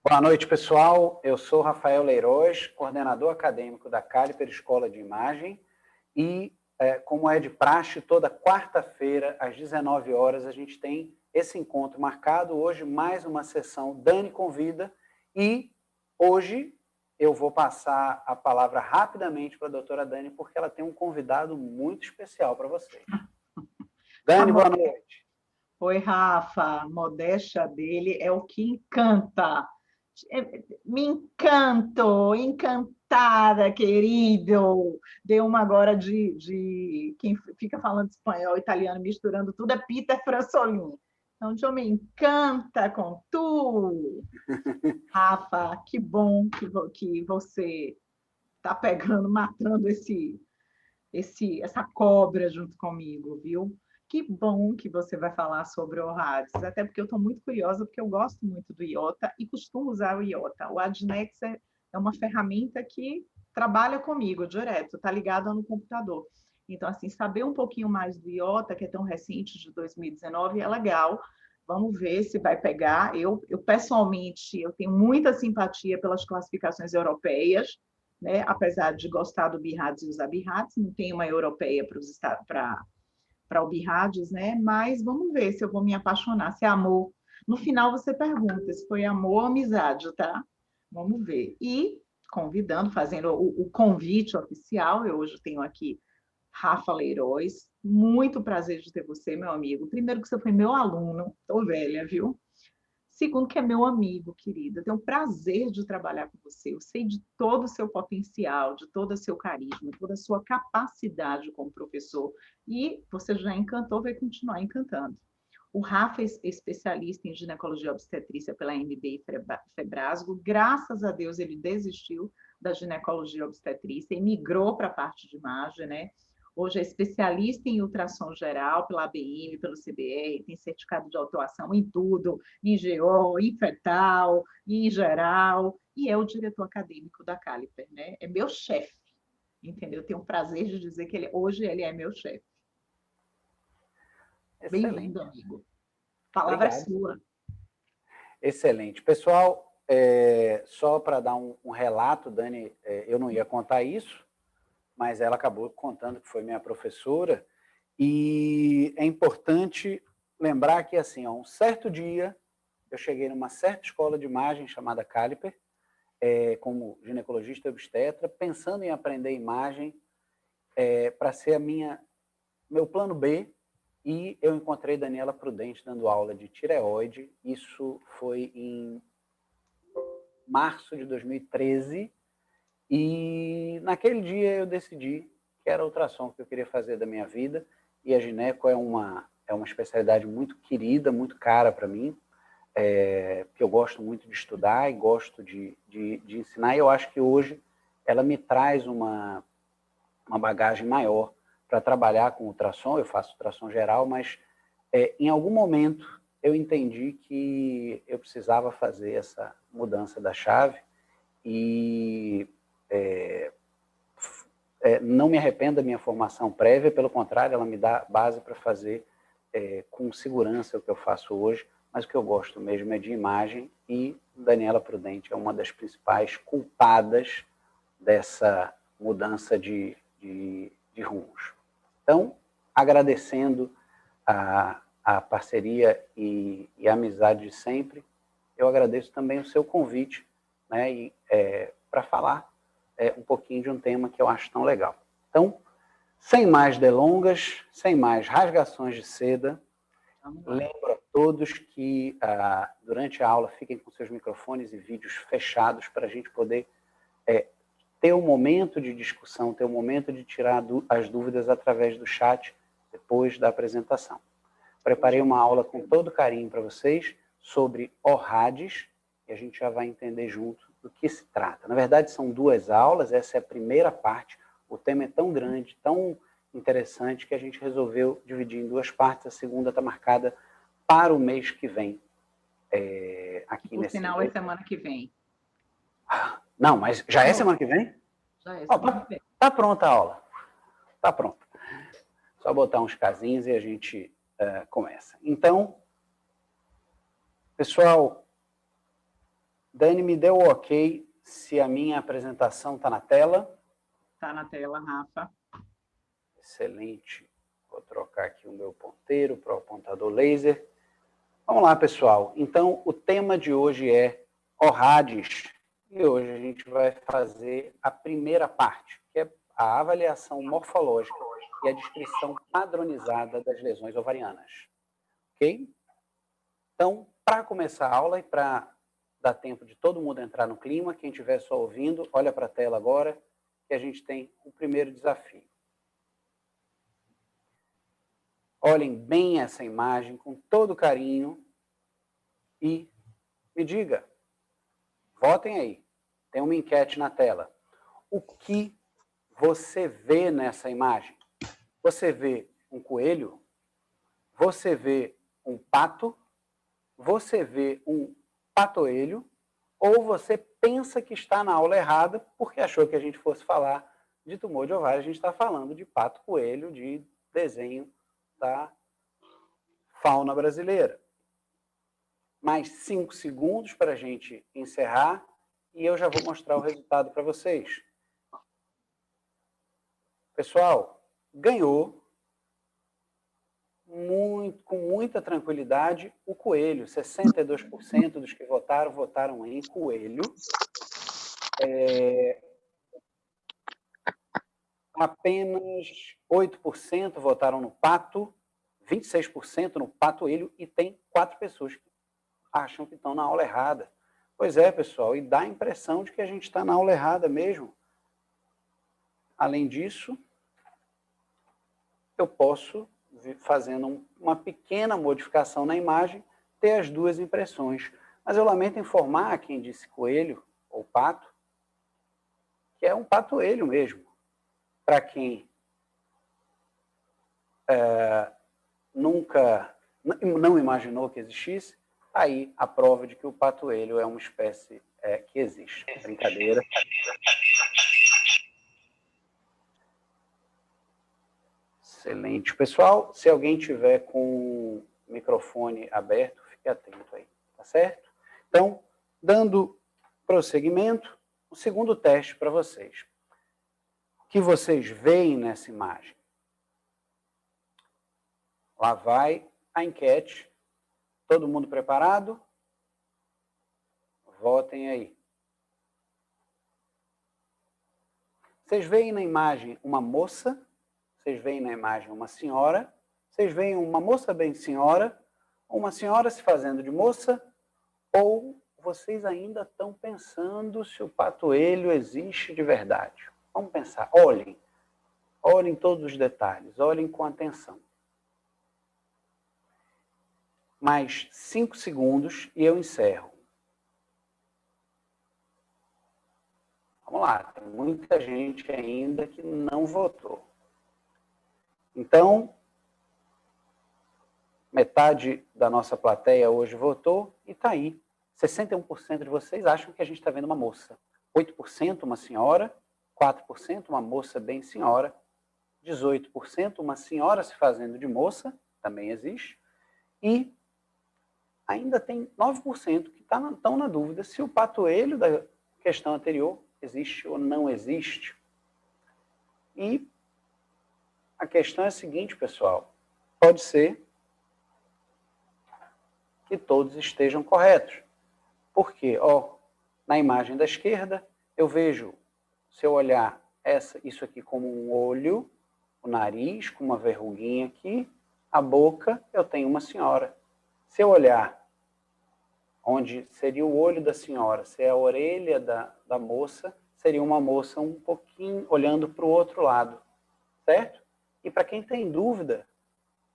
Boa noite, pessoal. Eu sou Rafael Leiroz, coordenador acadêmico da Caliper Escola de Imagem e, como é de praxe, toda quarta-feira, às 19 horas, a gente tem esse encontro marcado. Hoje, mais uma sessão Dani Convida e hoje eu vou passar a palavra rapidamente para a doutora Dani, porque ela tem um convidado muito especial para vocês. Dani, boa noite. Oi, Rafa. A modéstia dele é o que encanta. Me encanto, encantada, querido. Deu uma agora de quem fica falando espanhol, italiano, misturando tudo, é Peter Franzolin. Então, eu me encanta com tu. Rafa, que bom que você está pegando, matando essa cobra junto comigo, viu? Que bom que você vai falar sobre o Hades, até porque eu estou muito curiosa, porque eu gosto muito do IOTA e costumo usar o IOTA. O Adnex é uma ferramenta que trabalha comigo direto, está ligada no computador. Então, assim, saber um pouquinho mais do IOTA, que é tão recente, de 2019, é legal. Vamos ver se vai pegar. Pessoalmente, eu tenho muita simpatia pelas classificações europeias, né? Apesar de gostar do BIRADS e usar BIRADS, não tem uma europeia para o BIRADS, né? Mas vamos ver se eu vou me apaixonar, se é amor. No final você pergunta se foi amor ou amizade, tá? Vamos ver. E convidando, fazendo o convite oficial, eu hoje tenho aqui Rafa Leiroz. Muito prazer de ter você, meu amigo. Primeiro que você foi meu aluno, tô velha, viu? Segundo, que é meu amigo, querido. Eu tenho o prazer de trabalhar com você. Eu sei de todo o seu potencial, de todo o seu carisma, toda a sua capacidade como professor. E você já encantou, vai continuar encantando. O Rafa é especialista em ginecologia e obstetrícia pela MB e Febrasgo. Graças a Deus ele desistiu da ginecologia e obstetrícia e migrou para a parte de imagem, né? Hoje é especialista em ultrassom geral pela ABM, pelo CBR, tem certificado de autuação em tudo, em GO, em fetal, em geral, e é o diretor acadêmico da Caliper, né? É meu chefe, entendeu? Eu tenho o prazer de dizer que hoje ele é meu chefe. Bem-vindo, amigo. A palavra é sua. Excelente. Pessoal, só para dar um relato, Dani, eu não ia contar isso, mas ela acabou contando que foi minha professora, e é importante lembrar que, assim, um certo dia, eu cheguei numa certa escola de imagem chamada Caliper, como ginecologista obstetra, pensando em aprender imagem para ser meu plano B, e eu encontrei Daniela Prudente dando aula de tireoide. Isso foi em março de 2013, e naquele dia eu decidi que era a ultrassom que eu queria fazer da minha vida, e a gineco é uma especialidade muito querida, muito cara para mim, que eu gosto muito de estudar e gosto de ensinar, e eu acho que hoje ela me traz uma bagagem maior para trabalhar com ultrassom. Eu faço ultrassom geral, mas em algum momento eu entendi que eu precisava fazer essa mudança da chave e não me arrependo da minha formação prévia, pelo contrário, ela me dá base para fazer com segurança o que eu faço hoje, mas o que eu gosto mesmo é de imagem, e Daniela Prudente é uma das principais culpadas dessa mudança de rumos. Então, agradecendo a parceria e a amizade de sempre, eu agradeço também o seu convite, né, para falar um pouquinho de um tema que eu acho tão legal. Então, sem mais delongas, sem mais rasgações de seda, lembro a todos que durante a aula fiquem com seus microfones e vídeos fechados para a gente poder ter um momento de discussão, ter um momento de tirar as dúvidas através do chat depois da apresentação. Preparei uma aula com todo carinho para vocês sobre ORADs, e a gente já vai entender junto do que se trata. Na verdade, são duas aulas, essa é a primeira parte. O tema é tão grande, tão interessante, que a gente resolveu dividir em duas partes. A segunda está marcada para o mês que vem. Aqui no final é semana que vem. Não, mas já é semana que vem? Já é semana que vem. Tá pronta a aula. Tá pronta. Só botar uns casinhos e a gente começa. Então, pessoal, Dani, me deu o ok se a minha apresentação está na tela. Está na tela, Rafa. Excelente. Vou trocar aqui o meu ponteiro para o apontador laser. Vamos lá, pessoal. Então, o tema de hoje é ORADs. E hoje a gente vai fazer a primeira parte, que é a avaliação morfológica e a descrição padronizada das lesões ovarianas. Ok? Então, para começar a aula e para dar tempo de todo mundo entrar no clima, quem estiver só ouvindo, olha para a tela agora, que a gente tem o primeiro desafio. Olhem bem essa imagem com todo carinho e me diga, votem aí, tem uma enquete na tela. O que você vê nessa imagem? Você vê um coelho? Você vê um pato? Você vê um patoelho? Ou você pensa que está na aula errada porque achou que a gente fosse falar de tumor de ovário, a gente está falando de pato, coelho, de desenho da fauna brasileira. Mais 5 segundos para a gente encerrar e eu já vou mostrar o resultado para vocês. Pessoal, ganhou com muita tranquilidade o coelho. 62% dos que votaram em coelho. Apenas 8% votaram no pato, 26% no patoelho e tem 4 pessoas que acham que estão na aula errada. Pois é, pessoal, e dá a impressão de que a gente está na aula errada mesmo. Além disso, eu posso, fazendo uma pequena modificação na imagem, ter as duas impressões. Mas eu lamento informar quem disse coelho ou pato, que é um patoelho mesmo. Para quem nunca, não imaginou que existisse, aí a prova de que o patoelho é uma espécie que existe. Brincadeira. Excelente. Pessoal, se alguém tiver com o microfone aberto, fique atento aí, tá certo? Então, dando prosseguimento, o segundo teste para vocês. O que vocês veem nessa imagem? Lá vai a enquete. Todo mundo preparado? Votem aí. Vocês veem na imagem uma moça? Vocês veem na imagem uma senhora? Vocês veem uma moça bem senhora? Uma senhora se fazendo de moça? Ou vocês ainda estão pensando se o patoelho existe de verdade? Vamos pensar. Olhem todos os detalhes, olhem com atenção. Mais 5 segundos e eu encerro. Vamos lá, tem muita gente ainda que não votou. Então, metade da nossa plateia hoje votou e está aí. 61% de vocês acham que a gente está vendo uma moça. 8% uma senhora, 4% uma moça bem senhora, 18% uma senhora se fazendo de moça, também existe, e ainda tem 9% que estão na dúvida se o patoelho da questão anterior existe ou não existe. E a questão é a seguinte, pessoal, pode ser que todos estejam corretos. Por quê? Na imagem da esquerda, eu vejo, se eu olhar isso aqui como um olho, o nariz com uma verruguinha aqui, a boca, eu tenho uma senhora. Se eu olhar onde seria o olho da senhora, se é a orelha da moça, seria uma moça um pouquinho olhando para o outro lado, certo? E para quem tem dúvida,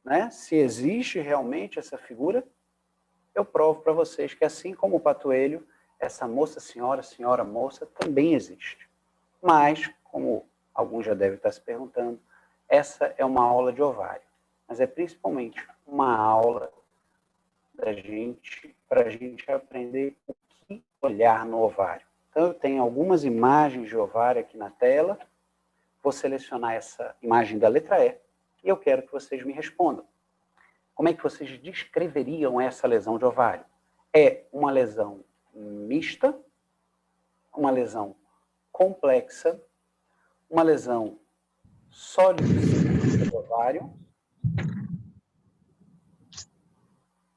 né, se existe realmente essa figura, eu provo para vocês que assim como o patoelho, essa moça, senhora, senhora, moça, também existe. Mas, como alguns já devem estar se perguntando, essa é uma aula de ovário. Mas é principalmente uma aula para a gente aprender o que olhar no ovário. Então, eu tenho algumas imagens de ovário aqui na tela. Vou selecionar essa imagem da letra E e eu quero que vocês me respondam. Como é que vocês descreveriam essa lesão de ovário? É uma lesão mista, uma lesão complexa, uma lesão sólida do ovário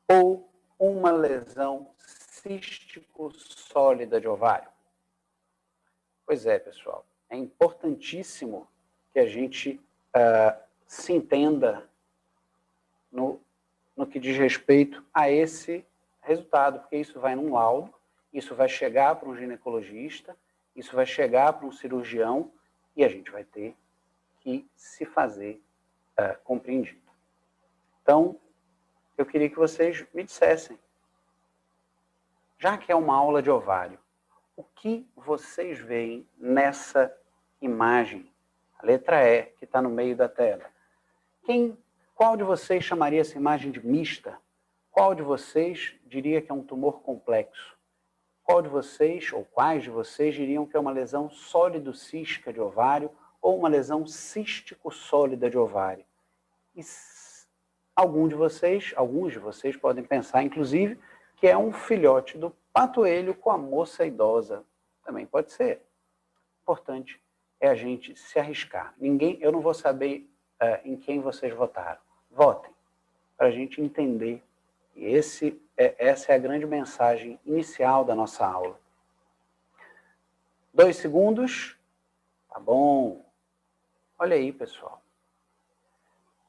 ou uma lesão cístico sólida de ovário. Pois é, pessoal, é importantíssimo que a gente se entenda no que diz respeito a esse resultado, porque isso vai num laudo, isso vai chegar para um ginecologista, isso vai chegar para um cirurgião e a gente vai ter que se fazer compreendido. Então, eu queria que vocês me dissessem, já que é uma aula de ovário, o que vocês veem nessa imagem? A letra E, que está no meio da tela. Qual de vocês chamaria essa imagem de mista? Qual de vocês diria que é um tumor complexo? Qual de vocês, ou quais de vocês, diriam que é uma lesão sólido-cística de ovário ou uma lesão cístico-sólida de ovário? E alguns de vocês podem pensar, inclusive, que é um filhote do patoelho com a moça idosa. Também pode ser. O importante é a gente se arriscar. Eu não vou saber em quem vocês votaram. Votem, para a gente entender. E essa é a grande mensagem inicial da nossa aula. 2 segundos. Tá bom. Olha aí, pessoal.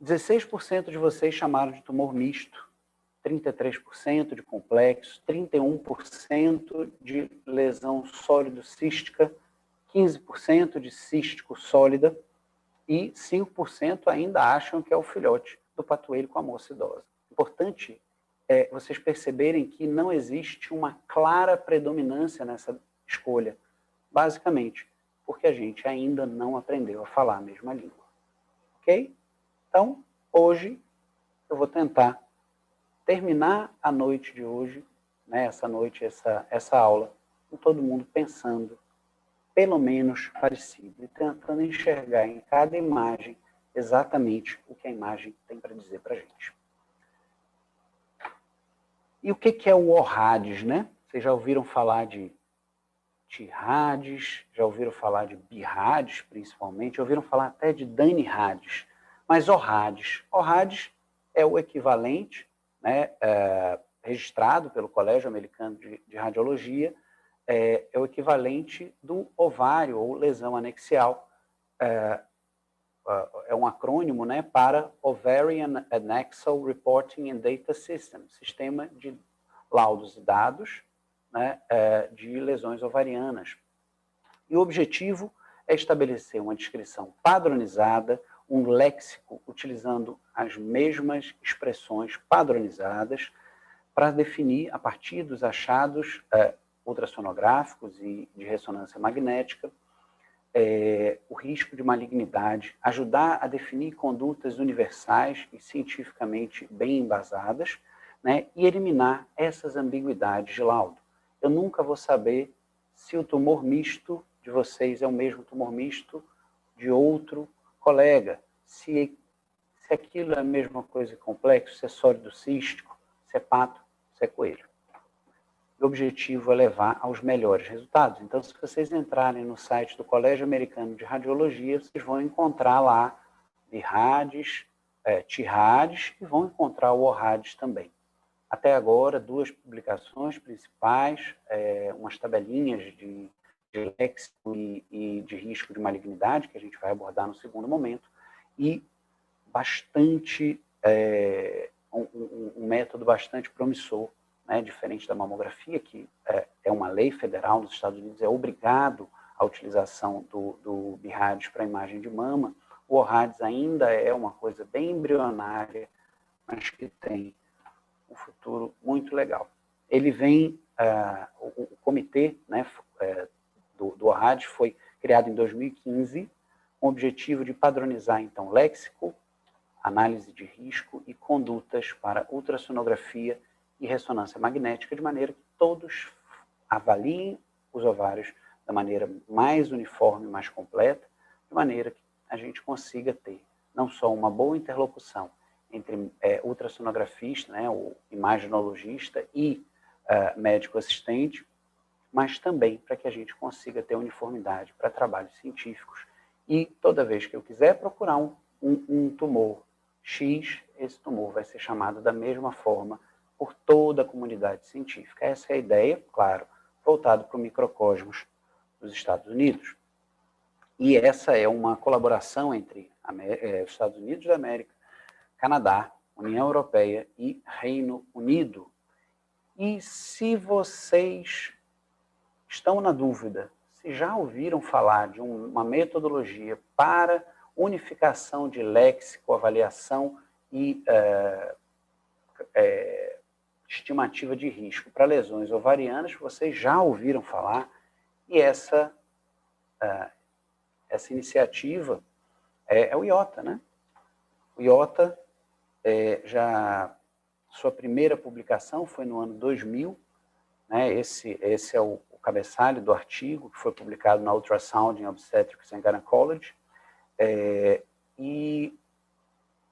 16% de vocês chamaram de tumor misto, 33% de complexo, 31% de lesão sólido-cística, 15% de cístico sólida e 5% ainda acham que é o filhote do patoelho com a moça idosa. Importante é vocês perceberem que não existe uma clara predominância nessa escolha, basicamente porque a gente ainda não aprendeu a falar a mesma língua. Ok? Então, hoje, eu vou tentar terminar a noite de hoje, né, essa aula, com todo mundo pensando, pelo menos parecido, e tentando enxergar em cada imagem exatamente o que a imagem tem para dizer para a gente. E o que é o ORADS, né? Vocês já ouviram falar de TIRADS, já ouviram falar de BIRADS, principalmente, ouviram falar até de DANI-RADS. Mas ORADS é o equivalente, né, registrado pelo Colégio Americano de Radiologia, é o equivalente do ovário ou lesão anexial. É um acrônimo, né, para Ovarian Annexal Reporting and Data System, sistema de laudos e dados, né, de lesões ovarianas. E o objetivo é estabelecer uma descrição padronizada, um léxico utilizando as mesmas expressões padronizadas para definir, a partir dos achados ultrassonográficos e de ressonância magnética, o risco de malignidade, ajudar a definir condutas universais e cientificamente bem embasadas, né, e eliminar essas ambiguidades de laudo. Eu nunca vou saber se o tumor misto de vocês é o mesmo tumor misto de outro colega, se aquilo é a mesma coisa complexo, se é sólido cístico, se é pato, se é coelho. O objetivo é levar aos melhores resultados. Então, se vocês entrarem no site do Colégio Americano de Radiologia, vocês vão encontrar lá BIRADS, TIRADS e vão encontrar o ORADS também. Até agora, 2 publicações principais, umas tabelinhas de léxico e de risco de malignidade, que a gente vai abordar no segundo momento, e bastante, um método bastante promissor, né, diferente da mamografia, que é uma lei federal nos Estados Unidos, é obrigado a utilização do BIRADS para imagem de mama. O ORADS ainda é uma coisa bem embrionária, mas que tem um futuro muito legal. Ele vem, o comitê, né, do ORADS foi criado em 2015, com o objetivo de padronizar, então, léxico, análise de risco e condutas para ultrassonografia e ressonância magnética, de maneira que todos avaliem os ovários da maneira mais uniforme, mais completa, de maneira que a gente consiga ter não só uma boa interlocução entre ultrassonografista, né, o imaginologista e médico assistente, mas também para que a gente consiga ter uniformidade para trabalhos científicos. E toda vez que eu quiser procurar um tumor X, esse tumor vai ser chamado da mesma forma por toda a comunidade científica. Essa é a ideia, claro, voltado para o microcosmos dos Estados Unidos. E essa é uma colaboração entre os Estados Unidos da América, Canadá, União Europeia e Reino Unido. E se vocês estão na dúvida, se já ouviram falar de uma metodologia para unificação de léxico, avaliação e estimativa de risco para lesões ovarianas, vocês já ouviram falar, e essa iniciativa é o IOTA, né? O IOTA, sua primeira publicação foi no ano 2000, né? Esse é o cabeçalho do artigo, que foi publicado na Ultrasound in Obstetrics and Gynecology,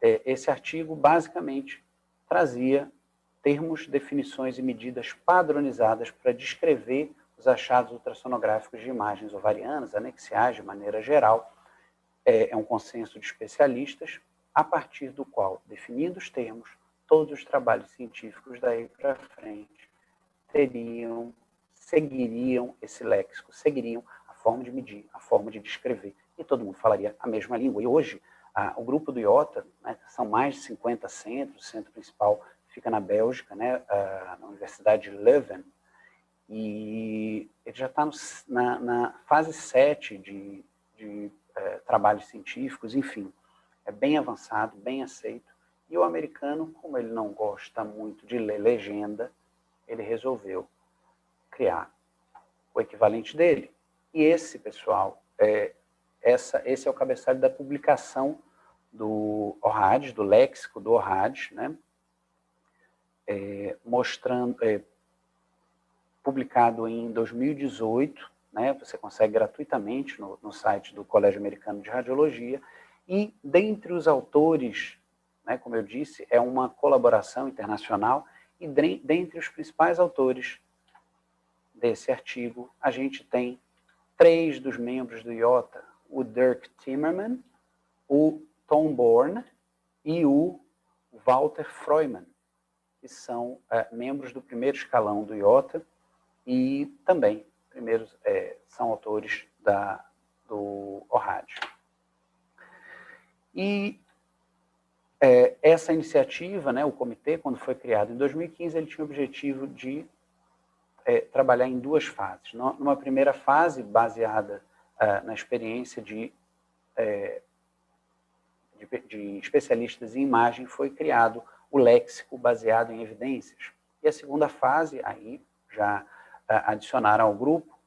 esse artigo basicamente trazia termos, definições e medidas padronizadas para descrever os achados ultrassonográficos de imagens ovarianas, anexiais de maneira geral. É um consenso de especialistas, a partir do qual, definindo os termos, todos os trabalhos científicos daí para frente seguiriam esse léxico, seguiriam a forma de medir, a forma de descrever, e todo mundo falaria a mesma língua. E hoje, o grupo do IOTA, né, são mais de 50 centros, o centro principal fica na Bélgica, né, na Universidade de Leuven, e ele já está na fase 7 de trabalhos científicos, enfim, é bem avançado, bem aceito. E o americano, como ele não gosta muito de ler legenda, ele resolveu criar o equivalente dele. E esse, pessoal, esse é o cabeçalho da publicação do ORAD, do léxico do ORAD, né? Publicado em 2018, né? Você consegue gratuitamente no site do Colégio Americano de Radiologia, e dentre os autores, né, como eu disse, é uma colaboração internacional, e dentre os principais autores desse artigo, a gente tem 3 dos membros do IOTA, o Dirk Timmerman, o Tom Born e o Walter Freumann, que são membros do primeiro escalão do IOTA e também são autores do ORAD. E essa iniciativa, né, o comitê, quando foi criado em 2015, ele tinha o objetivo de trabalhar em 2 fases. Numa primeira fase, baseada na experiência de especialistas em imagem, foi criado o léxico baseado em evidências. E a segunda fase, aí já adicionaram ao grupo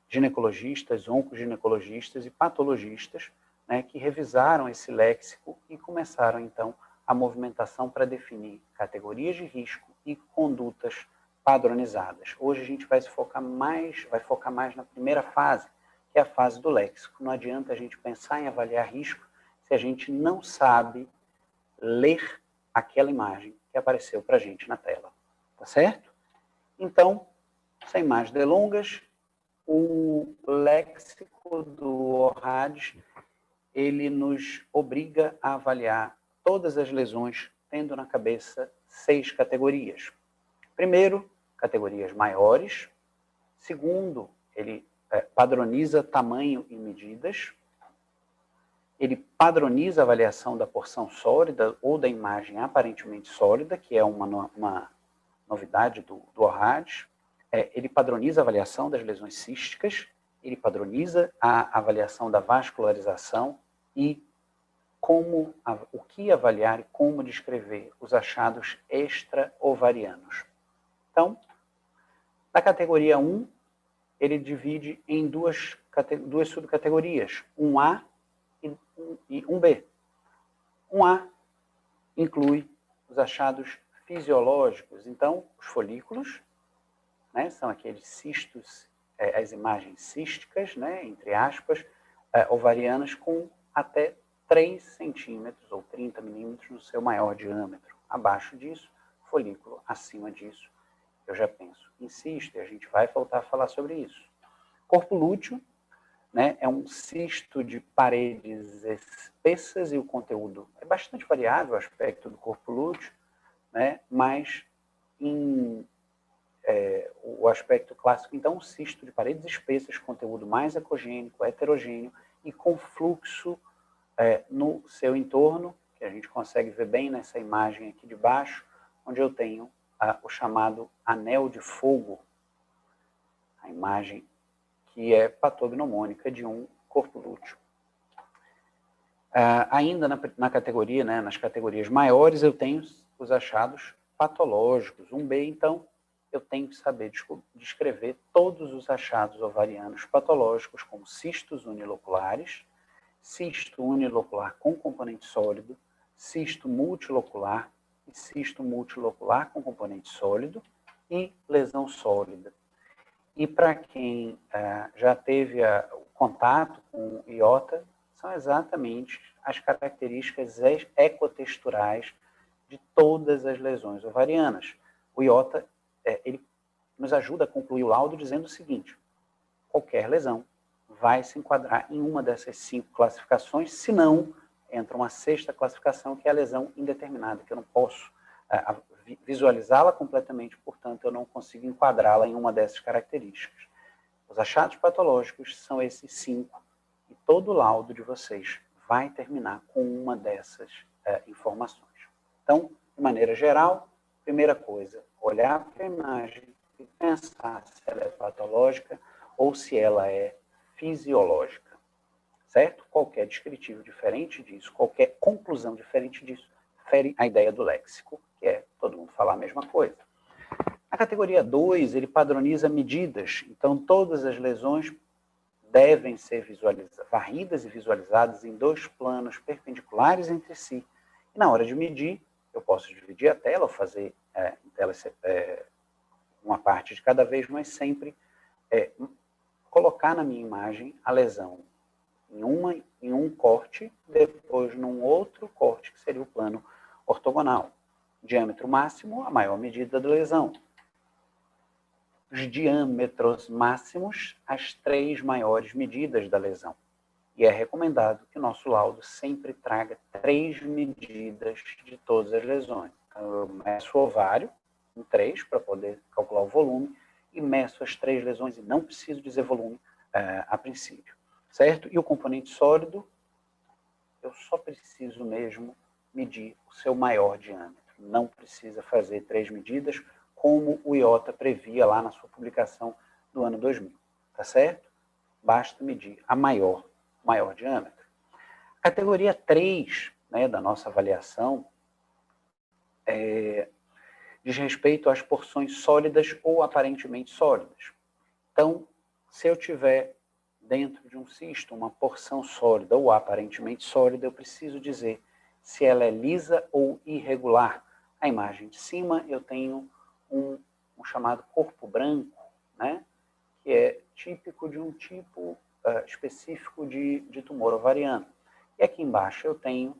ginecologistas, oncoginecologistas e patologistas, né, que revisaram esse léxico e começaram, então, a movimentação para definir categorias de risco e condutas padronizadas. Hoje a gente vai focar mais na primeira fase, que é a fase do léxico. Não adianta a gente pensar em avaliar risco se a gente não sabe ler aquela imagem que apareceu para a gente na tela. Tá certo? Então, sem mais delongas, o léxico do ORAD, ele nos obriga a avaliar todas as lesões, tendo na cabeça 6 categorias. Primeiro, categorias maiores. Segundo, ele padroniza tamanho e medidas. Ele padroniza a avaliação da porção sólida ou da imagem aparentemente sólida, que é uma novidade do ORAD. Ele padroniza a avaliação das lesões císticas, ele padroniza a avaliação da vascularização e o que avaliar e como descrever os achados extra-ovarianos. Então, na categoria 1, ele divide em duas subcategorias, 1A e 1B. 1A inclui os achados fisiológicos, então, os folículos, né, são aqueles cistos, as imagens císticas, né, entre aspas, ovarianas com até 3 centímetros ou 30 milímetros no seu maior diâmetro. Abaixo disso, folículo. Acima disso, eu já penso em cisto, e a gente vai voltar a falar sobre isso. Corpo lúteo, né, é um cisto de paredes espessas e o conteúdo é bastante variável, o aspecto do corpo lúteo, né, mas o aspecto clássico, então, um cisto de paredes espessas, conteúdo mais ecogênico, heterogêneo e com fluxo no seu entorno, que a gente consegue ver bem nessa imagem aqui de baixo, onde eu tenho o chamado anel de fogo, a imagem que é patognomônica de um corpo lúteo. Ainda na categoria, né, nas categorias maiores, eu tenho os achados patológicos. 1B, então, eu tenho que saber descrever todos os achados ovarianos patológicos, como cistos uniloculares, cisto unilocular com componente sólido, cisto multilocular e cisto multilocular com componente sólido e lesão sólida. E para quem já teve o contato com o IOTA, são exatamente as características ecotexturais de todas as lesões ovarianas. O IOTA ele nos ajuda a concluir o laudo dizendo o seguinte: qualquer lesão vai se enquadrar em uma dessas 5 classificações, se não, entra uma 6ª classificação, que é a lesão indeterminada, que eu não posso visualizá-la completamente, portanto, eu não consigo enquadrá-la em uma dessas características. Os achados patológicos são esses 5, e todo o laudo de vocês vai terminar com uma dessas informações. Então, de maneira geral, primeira coisa, olhar para a imagem e pensar se ela é patológica ou se ela é fisiológica, certo? Qualquer descritivo diferente disso, qualquer conclusão diferente disso, fere a ideia do léxico, que é todo mundo falar a mesma coisa. A categoria 2, ele padroniza medidas, então todas as lesões devem ser varridas e visualizadas em 2 planos perpendiculares entre si. E na hora de medir, eu posso dividir a tela ou fazer uma parte de cada vez, mas sempre colocar na minha imagem a lesão em um corte, depois num outro corte, que seria o plano ortogonal. Diâmetro máximo, a maior medida da lesão. Os diâmetros máximos, as 3 maiores medidas da lesão. E é recomendado que o nosso laudo sempre traga 3 medidas de todas as lesões. Então, eu meço o ovário em 3 para poder calcular o volume e meço as 3 lesões e não preciso dizer volume a princípio. Certo? E o componente sólido, eu só preciso mesmo medir o seu maior diâmetro. Não precisa fazer 3 medidas, como o IOTA previa lá na sua publicação do ano 2000. Tá certo? Basta medir o maior diâmetro. A categoria 3, né, da nossa avaliação diz respeito às porções sólidas ou aparentemente sólidas. Então, se eu tiver dentro de um cisto uma porção sólida ou aparentemente sólida, eu preciso dizer se ela é lisa ou irregular. A imagem de cima eu tenho um chamado corpo branco, né, que é típico de um tipo específico de tumor ovariano. E aqui embaixo eu tenho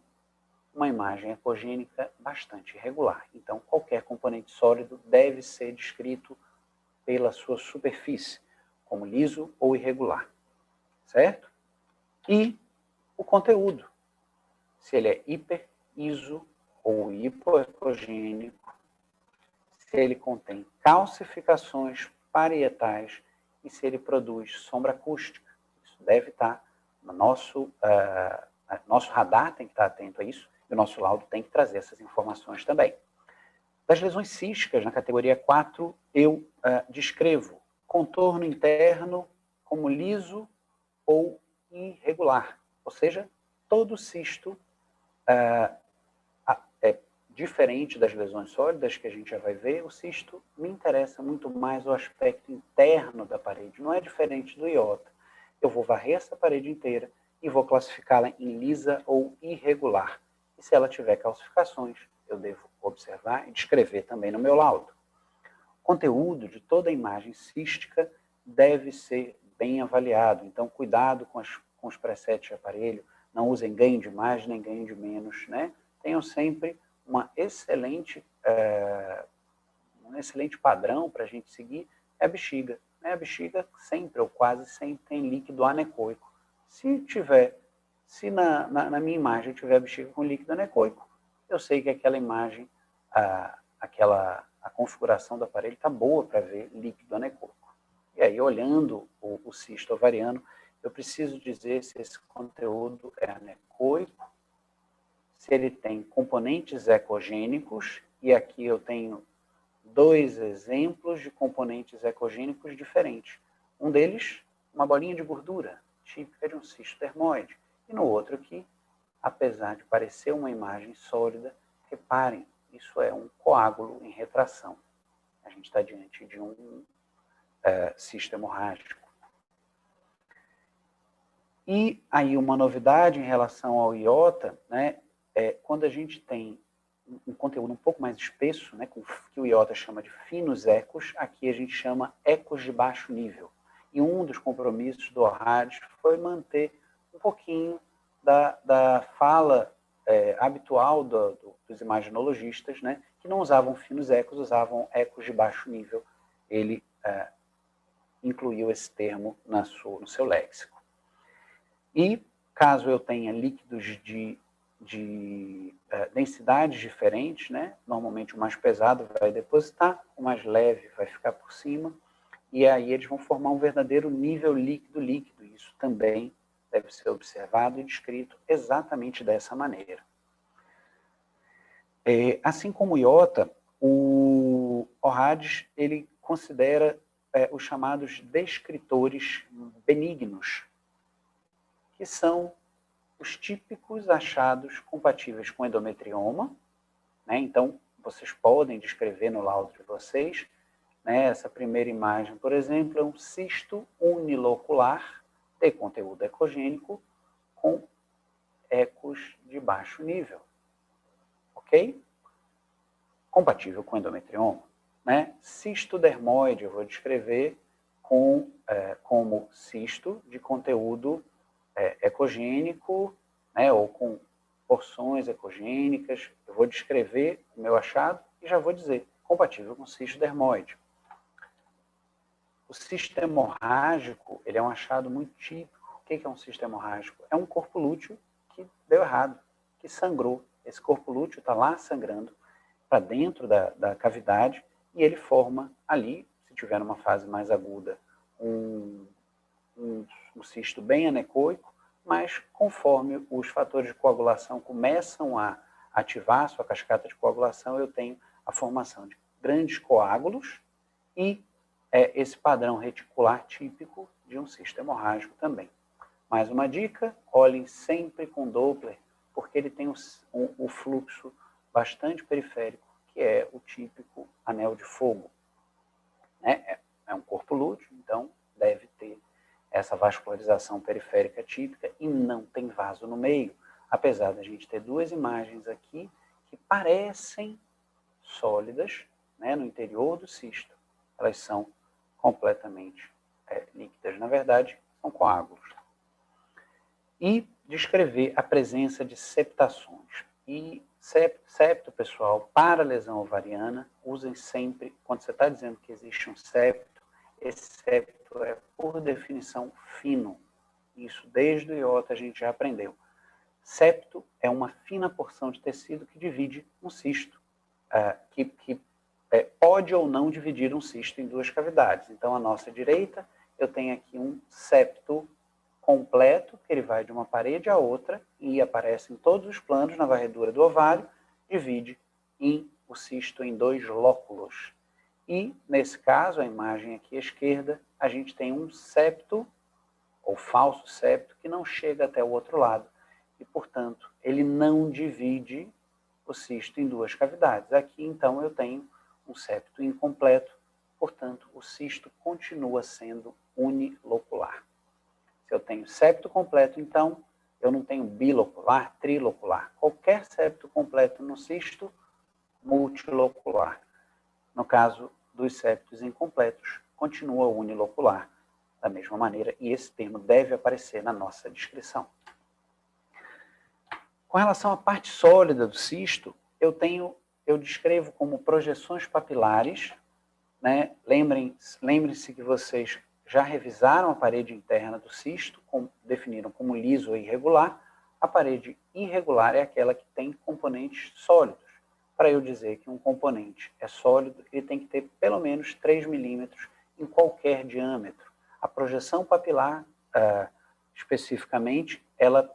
uma imagem ecogênica bastante irregular. Então, qualquer componente sólido deve ser descrito pela sua superfície, como liso ou irregular. Certo? E o conteúdo, se ele é hiper, iso ou hipoecogênico, se ele contém calcificações parietais e se ele produz sombra acústica. Isso deve estar no nosso radar, tem que estar atento a isso, e o nosso laudo tem que trazer essas informações também. Das lesões císticas, na categoria 4, eu descrevo contorno interno como liso ou irregular, ou seja, todo cisto é diferente das lesões sólidas, que a gente já vai ver. O cisto me interessa muito mais o aspecto interno da parede, não é diferente do IOTA. Eu vou varrer essa parede inteira e vou classificá-la em lisa ou irregular. E se ela tiver calcificações, eu devo observar e descrever também no meu laudo. O conteúdo de toda a imagem cística deve ser bem avaliado. Então, cuidado com os presets de aparelho, não usem ganho de mais nem ganho de menos, né? Tenham sempre uma excelente um excelente padrão para a gente seguir é a bexiga. Né? A bexiga sempre, ou quase sempre, tem líquido anecoico. Se na minha imagem tiver a bexiga com líquido anecoico, eu sei que aquela imagem, a configuração do aparelho está boa para ver líquido anecoico. E aí, olhando o cisto ovariano, eu preciso dizer se esse conteúdo é anecoico, se ele tem componentes ecogênicos, e aqui eu tenho 2 exemplos de componentes ecogênicos diferentes. Um deles, uma bolinha de gordura, típica de um cisto dermoide. E no outro aqui, apesar de parecer uma imagem sólida, reparem, isso é um coágulo em retração. A gente está diante de um cisto hemorrágico. E aí uma novidade em relação ao iota, né, quando a gente tem um conteúdo um pouco mais espesso, né, que o iota chama de finos ecos, aqui a gente chama ecos de baixo nível. E um dos compromissos do ORAD foi manter um pouquinho da fala habitual dos imaginologistas, né, que não usavam finos ecos, usavam ecos de baixo nível. Ele incluiu esse termo no seu léxico. E caso eu tenha líquidos de densidades diferentes, né? Normalmente o mais pesado vai depositar, o mais leve vai ficar por cima, e aí eles vão formar um verdadeiro nível líquido-líquido. Isso também deve ser observado e descrito exatamente dessa maneira. Assim como o iota, o ORADS, ele considera os chamados descritores benignos, que são os típicos achados compatíveis com endometrioma, né? Então, vocês podem descrever no laudo de vocês, né? Essa primeira imagem, por exemplo, é um cisto unilocular de conteúdo ecogênico com ecos de baixo nível, ok? Compatível com endometrioma, né? Cisto dermoide eu vou descrever como cisto de conteúdo ecogênico, né, ou com porções ecogênicas. Eu vou descrever o meu achado e já vou dizer, compatível com cisto dermoide. O cisto hemorrágico, ele é um achado muito típico. O que é um cisto hemorrágico? É um corpo lúteo que deu errado, que sangrou. Esse corpo lúteo está lá sangrando para dentro da cavidade e ele forma ali, se tiver numa fase mais aguda, um cisto bem anecoico, mas conforme os fatores de coagulação começam a ativar sua cascata de coagulação, eu tenho a formação de grandes coágulos e esse padrão reticular típico de um cisto hemorrágico também. Mais uma dica, olhem sempre com Doppler, porque ele tem o fluxo bastante periférico, que é o típico anel de fogo. Né? É um corpo lúteo, então deve ter essa vascularização periférica típica e não tem vaso no meio, apesar da gente ter 2 imagens aqui que parecem sólidas, né, no interior do cisto. Elas são completamente líquidas. Na verdade, são coágulos. E descrever a presença de septações. E septo, pessoal, para lesão ovariana, usem sempre, quando você está dizendo que existe um septo, esse septo é, por definição, fino. Isso, desde o iota, a gente já aprendeu. Septo é uma fina porção de tecido que divide um cisto, que pode ou não dividir um cisto em 2 cavidades. Então, à nossa direita, eu tenho aqui um septo completo, que ele vai de uma parede à outra e aparece em todos os planos na varredura do ovário, divide o cisto em 2 lóculos. E, nesse caso, a imagem aqui à esquerda, a gente tem um septo, ou falso septo, que não chega até o outro lado. E, portanto, ele não divide o cisto em 2 cavidades. Aqui, então, eu tenho um septo incompleto, portanto, o cisto continua sendo unilocular. Se eu tenho septo completo, então, eu não tenho bilocular, trilocular. Qualquer septo completo no cisto, multilocular. No caso dos septos incompletos, continua unilocular da mesma maneira, e esse termo deve aparecer na nossa descrição. Com relação à parte sólida do cisto, eu tenho eu descrevo como projeções papilares, né? Lembrem-se que vocês já revisaram a parede interna do cisto, definiram como liso ou irregular. A parede irregular é aquela que tem componentes sólidos. Para eu dizer que um componente é sólido, ele tem que ter pelo menos 3 milímetros em qualquer diâmetro. A projeção papilar, especificamente, ela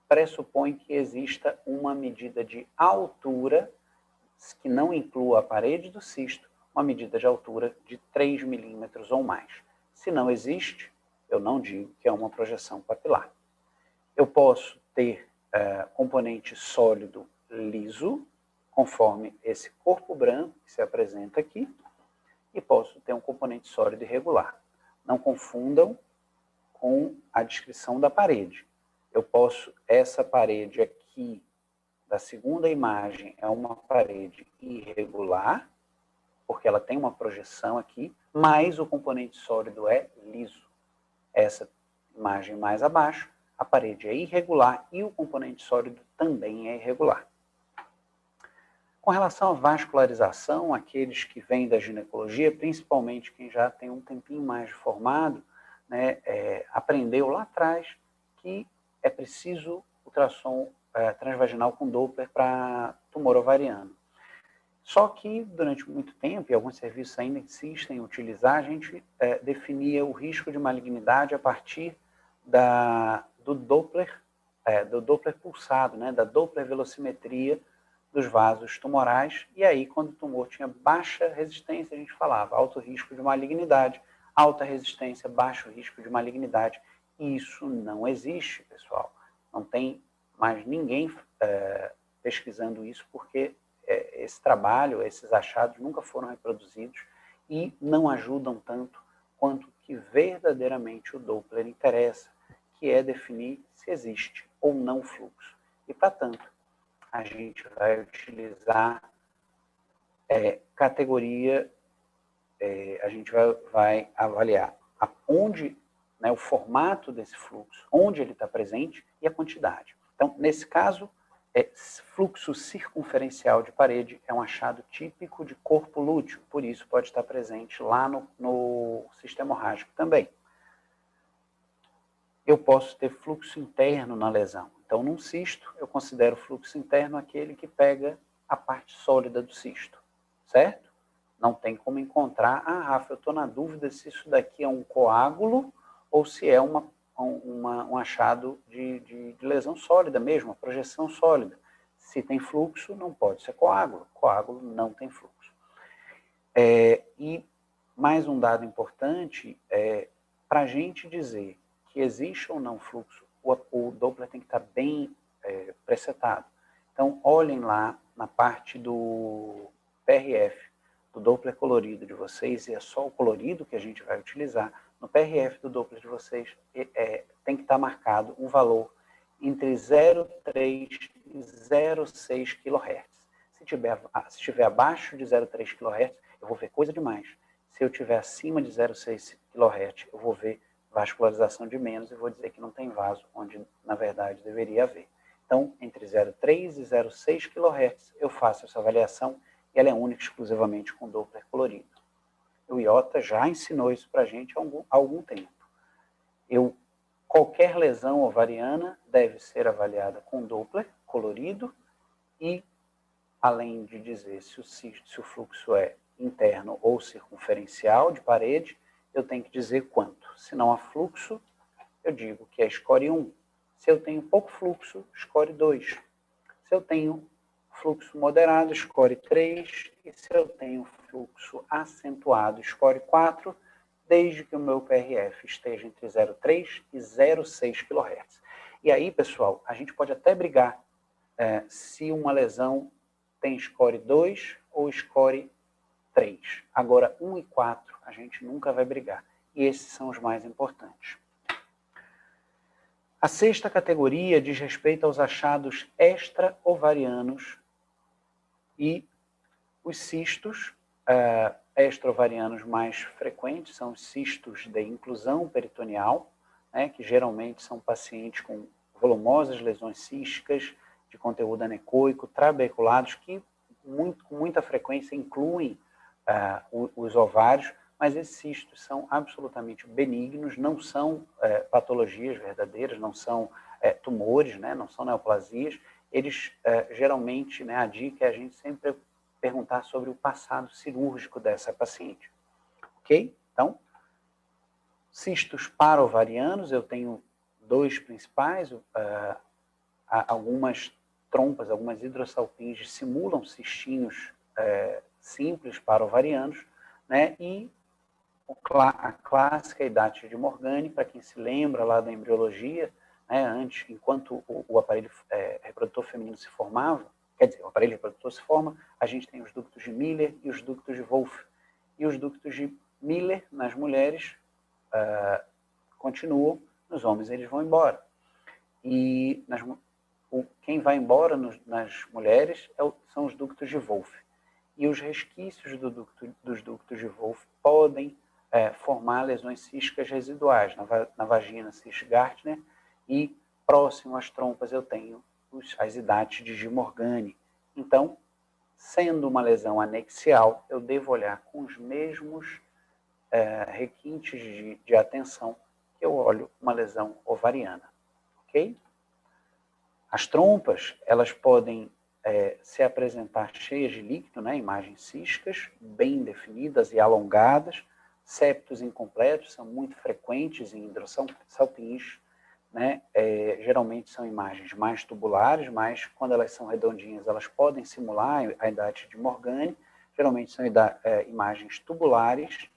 pressupõe que exista uma medida de altura que não inclua a parede do cisto, uma medida de altura de 3 milímetros ou mais. Se não existe, eu não digo que é uma projeção papilar. Eu posso ter componente sólido liso, conforme esse corpo branco que se apresenta aqui, e posso ter um componente sólido irregular. Não confundam com a descrição da parede. Essa parede aqui, da segunda imagem, é uma parede irregular, porque ela tem uma projeção aqui, mas o componente sólido é liso. Essa imagem mais abaixo, a parede é irregular e o componente sólido também é irregular. Com relação à vascularização, aqueles que vêm da ginecologia, principalmente quem já tem um tempinho mais formado, né, aprendeu lá atrás que é preciso ultrassom transvaginal com Doppler para tumor ovariano. Só que, durante muito tempo, e alguns serviços ainda insistem em utilizar, a gente definia o risco de malignidade a partir do Doppler pulsado, né, da Doppler velocimetria dos vasos tumorais, e aí, quando o tumor tinha baixa resistência, a gente falava alto risco de malignidade, alta resistência, baixo risco de malignidade. E isso não existe, pessoal. Não tem mais ninguém pesquisando isso, porque esse trabalho, esses achados nunca foram reproduzidos e não ajudam tanto quanto que verdadeiramente o Doppler interessa, que é definir se existe ou não fluxo. E, para tanto, a gente vai utilizar categoria, a gente vai avaliar onde, né, o formato desse fluxo, onde ele está presente e a quantidade. Então, nesse caso, fluxo circunferencial de parede é um achado típico de corpo lúteo, por isso pode estar presente lá no sistema hemorrágico também. Eu posso ter fluxo interno na lesão. Então, num cisto, eu considero fluxo interno aquele que pega a parte sólida do cisto, certo? Não tem como encontrar, Rafa, eu estou na dúvida se isso daqui é um coágulo ou se é um achado de lesão sólida mesmo, uma projeção sólida. Se tem fluxo, não pode ser coágulo. Coágulo não tem fluxo. E mais um dado importante, para a gente dizer que existe ou não fluxo, o Doppler tem que estar bem presetado. Então, olhem lá na parte do PRF, do Doppler colorido de vocês, e é só o colorido que a gente vai utilizar. No PRF do Doppler de vocês, tem que estar marcado um valor entre 0,3 e 0,6 kHz. Se estiver abaixo de 0,3 kHz, eu vou ver coisa demais. Se eu estiver acima de 0,6 kHz, eu vou ver vascularização de menos e vou dizer que não tem vaso, onde, na verdade, deveria haver. Então, entre 0,3 e 0,6 kHz, eu faço essa avaliação e ela é única exclusivamente com Doppler colorido. O IOTA já ensinou isso para a gente há algum tempo. Qualquer lesão ovariana deve ser avaliada com Doppler colorido e, além de dizer se o fluxo é interno ou circunferencial de parede, eu tenho que dizer quanto. Se não há fluxo, eu digo que é score 1. Se eu tenho pouco fluxo, score 2. Se eu tenho fluxo moderado, score 3. E se eu tenho fluxo acentuado, score 4, desde que o meu PRF esteja entre 0,3 e 0,6 kHz. E aí, pessoal, a gente pode até brigar se uma lesão tem score 2 ou score 3. Agora, 1 e 4, a gente nunca vai brigar. E esses são os mais importantes. A sexta categoria diz respeito aos achados extra-ovarianos e os cistos extra-ovarianos mais frequentes são os cistos de inclusão peritoneal, né, que geralmente são pacientes com volumosas lesões císticas de conteúdo anecoico, trabeculados, que com muita frequência incluem os ovários, mas esses cistos são absolutamente benignos, não são patologias verdadeiras, não são tumores, né, não são neoplasias. Eles, geralmente, né, a dica é a gente sempre perguntar sobre o passado cirúrgico dessa paciente. Ok? Então, cistos paraovarianos, eu tenho dois principais, algumas trompas, algumas hidrossalpinges simulam cistinhos simples paraovarianos, né? E a clássica hidate de Morgani, para quem se lembra lá da embriologia, né, antes, enquanto o aparelho reprodutor feminino se formava, quer dizer, o aparelho reprodutor se forma, a gente tem os ductos de Miller e os ductos de Wolff. E os ductos de Miller, nas mulheres, continuam, nos homens eles vão embora. E quem vai embora nas mulheres são os ductos de Wolff. E os resquícios dos ductos de Wolff podem formar lesões císticas residuais. Na vagina, Cis-Gartner, e próximo às trompas eu tenho as hidates de De Morgani. Então, sendo uma lesão anexial, eu devo olhar com os mesmos requintes de atenção que eu olho uma lesão ovariana. Ok? As trompas, elas podem se apresentar cheias de líquido, né? Imagens císticas, bem definidas e alongadas. Septos incompletos são muito frequentes em hidrossalpinges, né? Geralmente são imagens mais tubulares, mas quando elas são redondinhas, elas podem simular a hidate de Morgani. Geralmente são imagens tubulares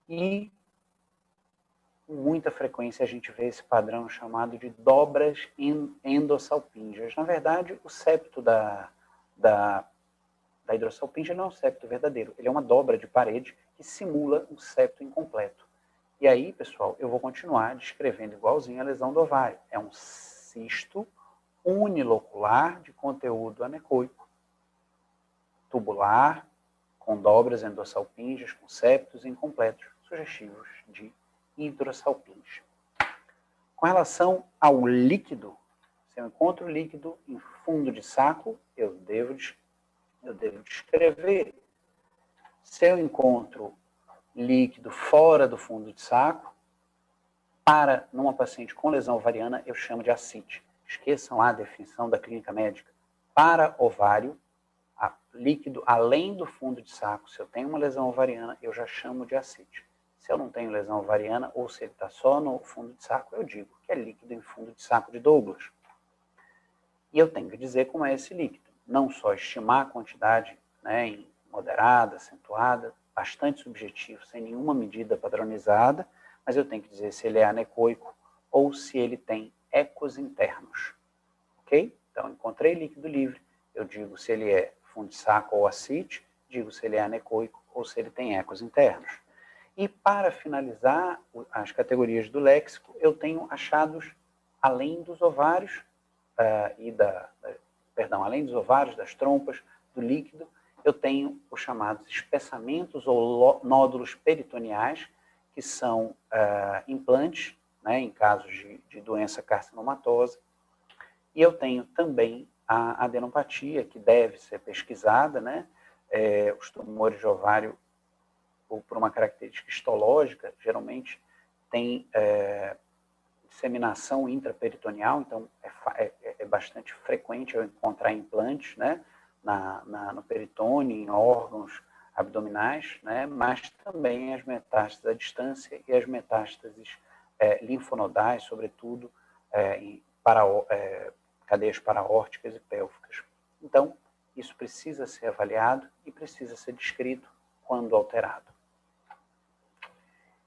e com muita frequência a gente vê esse padrão chamado de dobras endossalpíngeas. Na verdade, o septo da hidrossalpíngia não é um septo verdadeiro, ele é uma dobra de parede que simula um septo incompleto. E aí, pessoal, eu vou continuar descrevendo igualzinho a lesão do ovário. É um cisto unilocular de conteúdo anecoico, tubular, com dobras endossalpíngeas, com septos incompletos, sugestivos de hidrossalpinge. Com relação ao líquido, se eu encontro líquido em fundo de saco, eu devo descrever. Se eu encontro líquido fora do fundo de saco, numa paciente com lesão ovariana, eu chamo de ascite. Esqueçam a definição da clínica médica. Para ovário, líquido além do fundo de saco, se eu tenho uma lesão ovariana, eu já chamo de ascite. Se eu não tenho lesão ovariana, ou se ele está só no fundo de saco, eu digo que é líquido em fundo de saco de Douglas. E eu tenho que dizer como é esse líquido. Não só estimar a quantidade, né, em moderada, acentuada, bastante subjetivo, sem nenhuma medida padronizada, mas eu tenho que dizer se ele é anecoico ou se ele tem ecos internos. Ok? Então, encontrei líquido livre, eu digo se ele é fundo de saco ou ascite, digo se ele é anecoico ou se ele tem ecos internos. E para finalizar as categorias do léxico, eu tenho achados além dos ovários além dos ovários, das trompas, do líquido, eu tenho os chamados espessamentos ou nódulos peritoneais, que são implantes, né, em casos de doença carcinomatosa. E eu tenho também a adenopatia, que deve ser pesquisada, né? Os tumores de ovário, ou por uma característica histológica, geralmente tem disseminação intraperitoneal, então é bastante frequente eu encontrar implantes, né, no peritônio, em órgãos abdominais, né, mas também as metástases à distância e as metástases linfonodais, sobretudo em cadeias paraórticas e pélvicas. Então, isso precisa ser avaliado e precisa ser descrito quando alterado.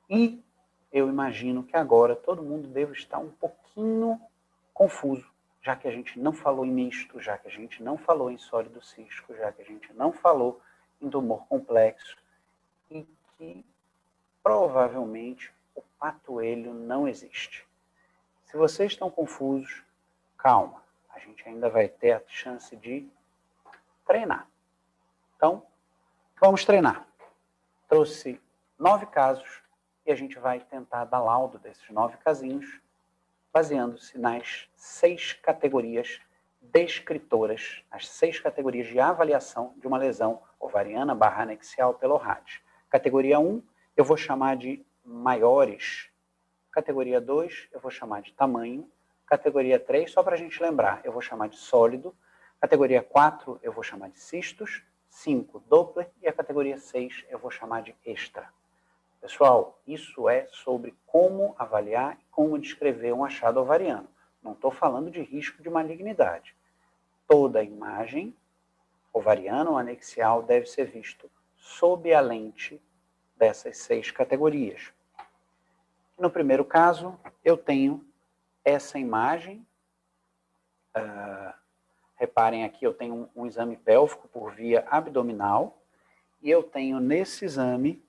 E eu imagino que agora todo mundo deve estar um pouquinho confuso, já que a gente não falou em misto, já que a gente não falou em sólido cístico, já que a gente não falou em tumor complexo, e que provavelmente o patoelho não existe. Se vocês estão confusos, calma, a gente ainda vai ter a chance de treinar. Então, vamos treinar. Trouxe 9 casos e a gente vai tentar dar laudo desses 9 casinhos, baseando-se nas 6 categorias descritoras, as 6 categorias de avaliação de uma lesão ovariana / anexial pela ORRAD. Categoria 1, eu vou chamar de maiores. Categoria 2, eu vou chamar de tamanho. Categoria 3, só para a gente lembrar, eu vou chamar de sólido. Categoria 4, eu vou chamar de cistos. 5, Doppler. E a categoria 6, eu vou chamar de extra. Pessoal, isso é sobre como avaliar e como descrever um achado ovariano. Não estou falando de risco de malignidade. Toda imagem ovariana ou anexial deve ser visto sob a lente dessas 6 categorias. No primeiro caso, eu tenho essa imagem. Reparem aqui, eu tenho um exame pélvico por via abdominal. E eu tenho nesse exame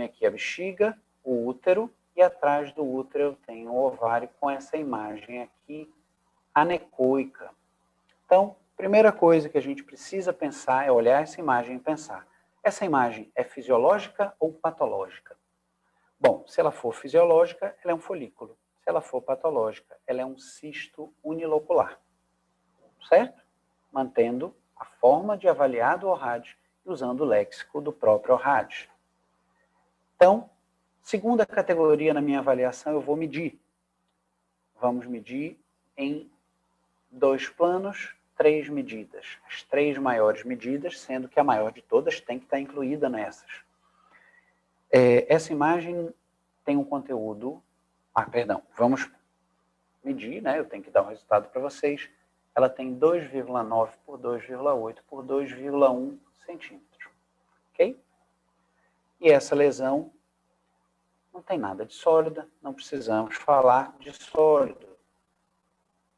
aqui a bexiga, o útero, e atrás do útero eu tenho o ovário com essa imagem aqui anecoica. Então, primeira coisa que a gente precisa pensar é olhar essa imagem e pensar: essa imagem é fisiológica ou patológica? Bom, se ela for fisiológica, ela é um folículo. Se ela for patológica, ela é um cisto unilocular. Certo? Mantendo a forma de avaliar do ORRAD e usando o léxico do próprio ORRAD. Então, segunda categoria na minha avaliação, eu vou medir. Vamos medir em 2 planos, 3 medidas. As 3 maiores medidas, sendo que a maior de todas tem que estar incluída nessas. Essa imagem tem um conteúdo... vamos medir, né? Eu tenho que dar o resultado para vocês. Ela tem 2,9 por 2,8 por 2,1 centímetros. Ok? E essa lesão não tem nada de sólida, não precisamos falar de sólido.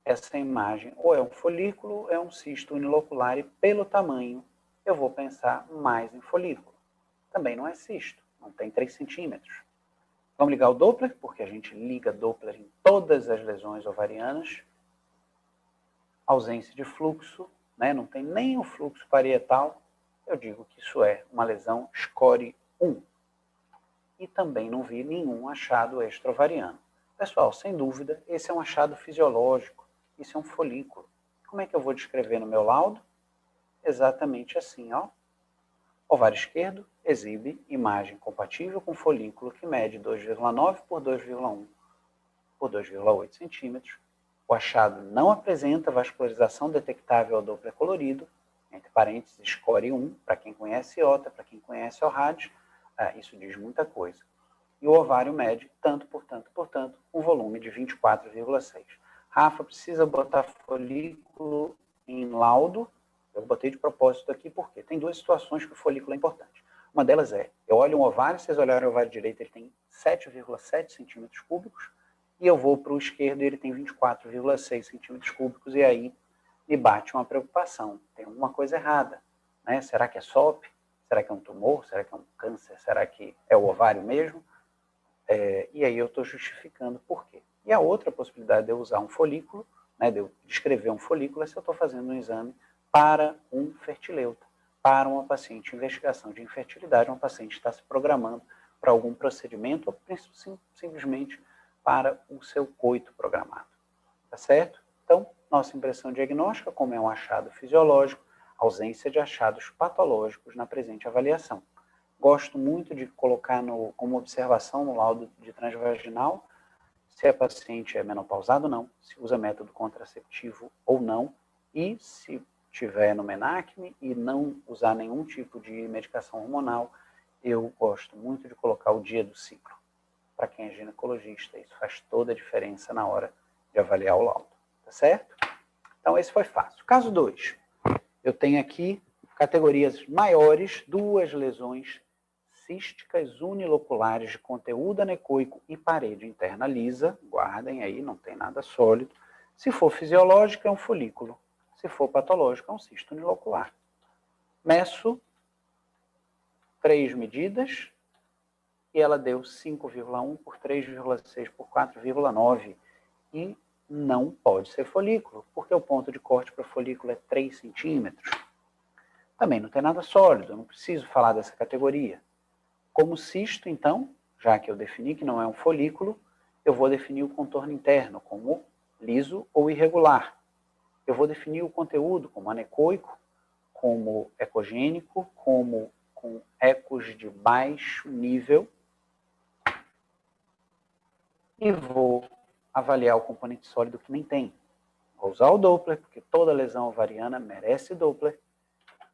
Essa imagem ou é um folículo ou é um cisto unilocular, e pelo tamanho eu vou pensar mais em folículo. Também não é cisto, não tem 3 centímetros. Vamos ligar o Doppler, porque a gente liga Doppler em todas as lesões ovarianas. Ausência de fluxo, né? Não tem nem o fluxo parietal, eu digo que isso é uma lesão score 1. E também não vi nenhum achado extraovariano. Pessoal, sem dúvida, esse é um achado fisiológico, isso é um folículo. Como é que eu vou descrever no meu laudo? Exatamente assim, ó. Ovário esquerdo exibe imagem compatível com folículo que mede 2,9 por 2,1 por 2,8 centímetros. O achado não apresenta vascularização detectável ao Doppler colorido, entre parênteses, score 1, para quem conhece IOTA, para quem conhece ORRAD, isso diz muita coisa. E o ovário mede tanto, portanto, um volume de 24,6. Rafa, precisa botar folículo em laudo? Eu botei de propósito aqui porque tem 2 situações que o folículo é importante. Uma delas é, eu olho um ovário, vocês olharem o ovário direito, ele tem 7,7 centímetros cúbicos, e eu vou para o esquerdo e ele tem 24,6 centímetros cúbicos, e aí me bate uma preocupação. Tem alguma coisa errada, né? Será que é SOP? Será que é um tumor? Será que é um câncer? Será que é o ovário mesmo? E aí eu estou justificando por quê. E a outra possibilidade de eu usar um folículo, né, de eu descrever um folículo, é se eu estou fazendo um exame para um fertileuta, para uma paciente em investigação de infertilidade, uma paciente está se programando para algum procedimento ou simplesmente para o seu coito programado. Tá certo? Então, nossa impressão diagnóstica, como é um achado fisiológico, ausência de achados patológicos na presente avaliação. Gosto muito de colocar como observação no laudo de transvaginal se a paciente é menopausada ou não, se usa método contraceptivo ou não, e se tiver no menacme e não usar nenhum tipo de medicação hormonal, eu gosto muito de colocar o dia do ciclo. Para quem é ginecologista, isso faz toda a diferença na hora de avaliar o laudo. Tá certo? Então, esse foi fácil. Caso 2. Eu tenho aqui categorias maiores, 2 lesões císticas uniloculares de conteúdo anecoico e parede interna lisa. Guardem aí, não tem nada sólido. Se for fisiológico, é um folículo. Se for patológico, é um cisto unilocular. Meço 3 medidas e ela deu 5,1 por 3,6 por 4,9. E não pode ser folículo, porque o ponto de corte para folículo é 3 centímetros. Também não tem nada sólido, eu não preciso falar dessa categoria. Como cisto, então, já que eu defini que não é um folículo, eu vou definir o contorno interno como liso ou irregular. eu vou definir o conteúdo como anecoico, como ecogênico, como com ecos de baixo nível, e vou avaliar o componente sólido que nem tem. Vou usar o Doppler, porque toda lesão ovariana merece Doppler,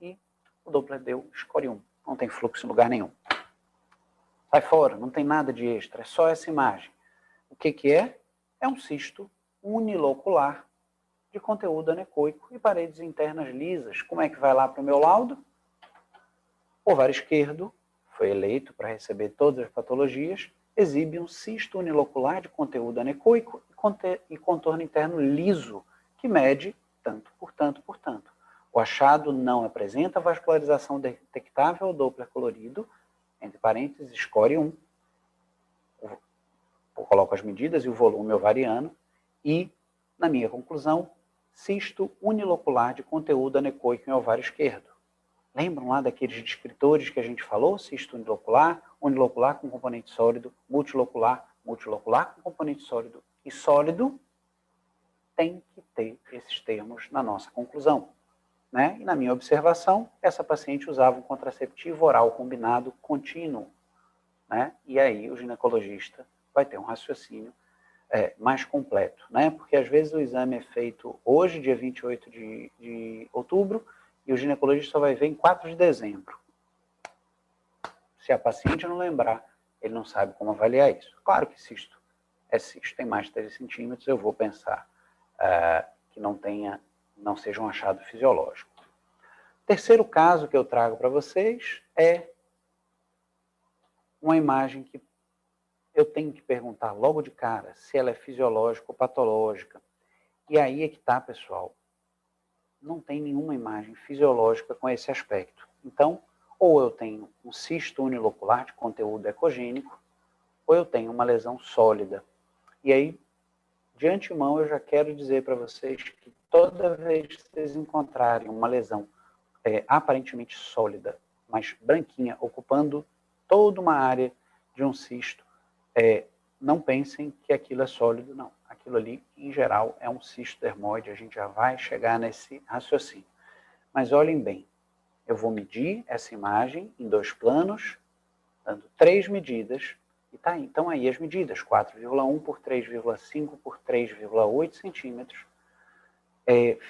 e o Doppler deu score 1. Não tem fluxo em lugar nenhum. Sai fora, não tem nada de extra, é só essa imagem. O que que é? É um cisto unilocular de conteúdo anecoico e paredes internas lisas. Como é que vai lá para o meu laudo? Ovário esquerdo foi eleito para receber todas as patologias, exibe um cisto unilocular de conteúdo anecoico e contorno interno liso, que mede tanto por tanto por tanto. O achado não apresenta vascularização detectável ao Doppler colorido, entre parênteses, score 1. Eu coloco as medidas e o volume ovariano, e, na minha conclusão, cisto unilocular de conteúdo anecoico em ovário esquerdo. Lembram lá daqueles descritores que a gente falou? Cisto unilocular, unilocular com componente sólido, multilocular, multilocular com componente sólido e sólido. Tem que ter esses termos na nossa conclusão. Né? E na minha observação, essa paciente usava um contraceptivo oral combinado contínuo. Né? E aí o ginecologista vai ter um raciocínio mais completo. Né? Porque às vezes o exame é feito hoje, dia 28 de outubro, e o ginecologista só vai ver em 4 de dezembro. Se a paciente não lembrar, ele não sabe como avaliar isso. Claro que cisto é cisto, tem mais de 13 centímetros, eu vou pensar que não seja um achado fisiológico. Terceiro caso que eu trago para vocês é uma imagem que eu tenho que perguntar logo de cara se ela é fisiológica ou patológica. E aí é que está, pessoal. Não tem nenhuma imagem fisiológica com esse aspecto. Então, ou eu tenho um cisto unilocular de conteúdo ecogênico, ou eu tenho uma lesão sólida. E aí, de antemão, eu já quero dizer para vocês que toda vez que vocês encontrarem uma lesão aparentemente sólida, mas branquinha, ocupando toda uma área de um cisto, não pensem que aquilo é sólido, não. Aquilo ali, em geral, é um cisto dermoide, a gente já vai chegar nesse raciocínio. Mas olhem bem, eu vou medir essa imagem em 2 planos, dando 3 medidas, e tá aí. Então aí as medidas, 4,1 por 3,5 por 3,8 centímetros.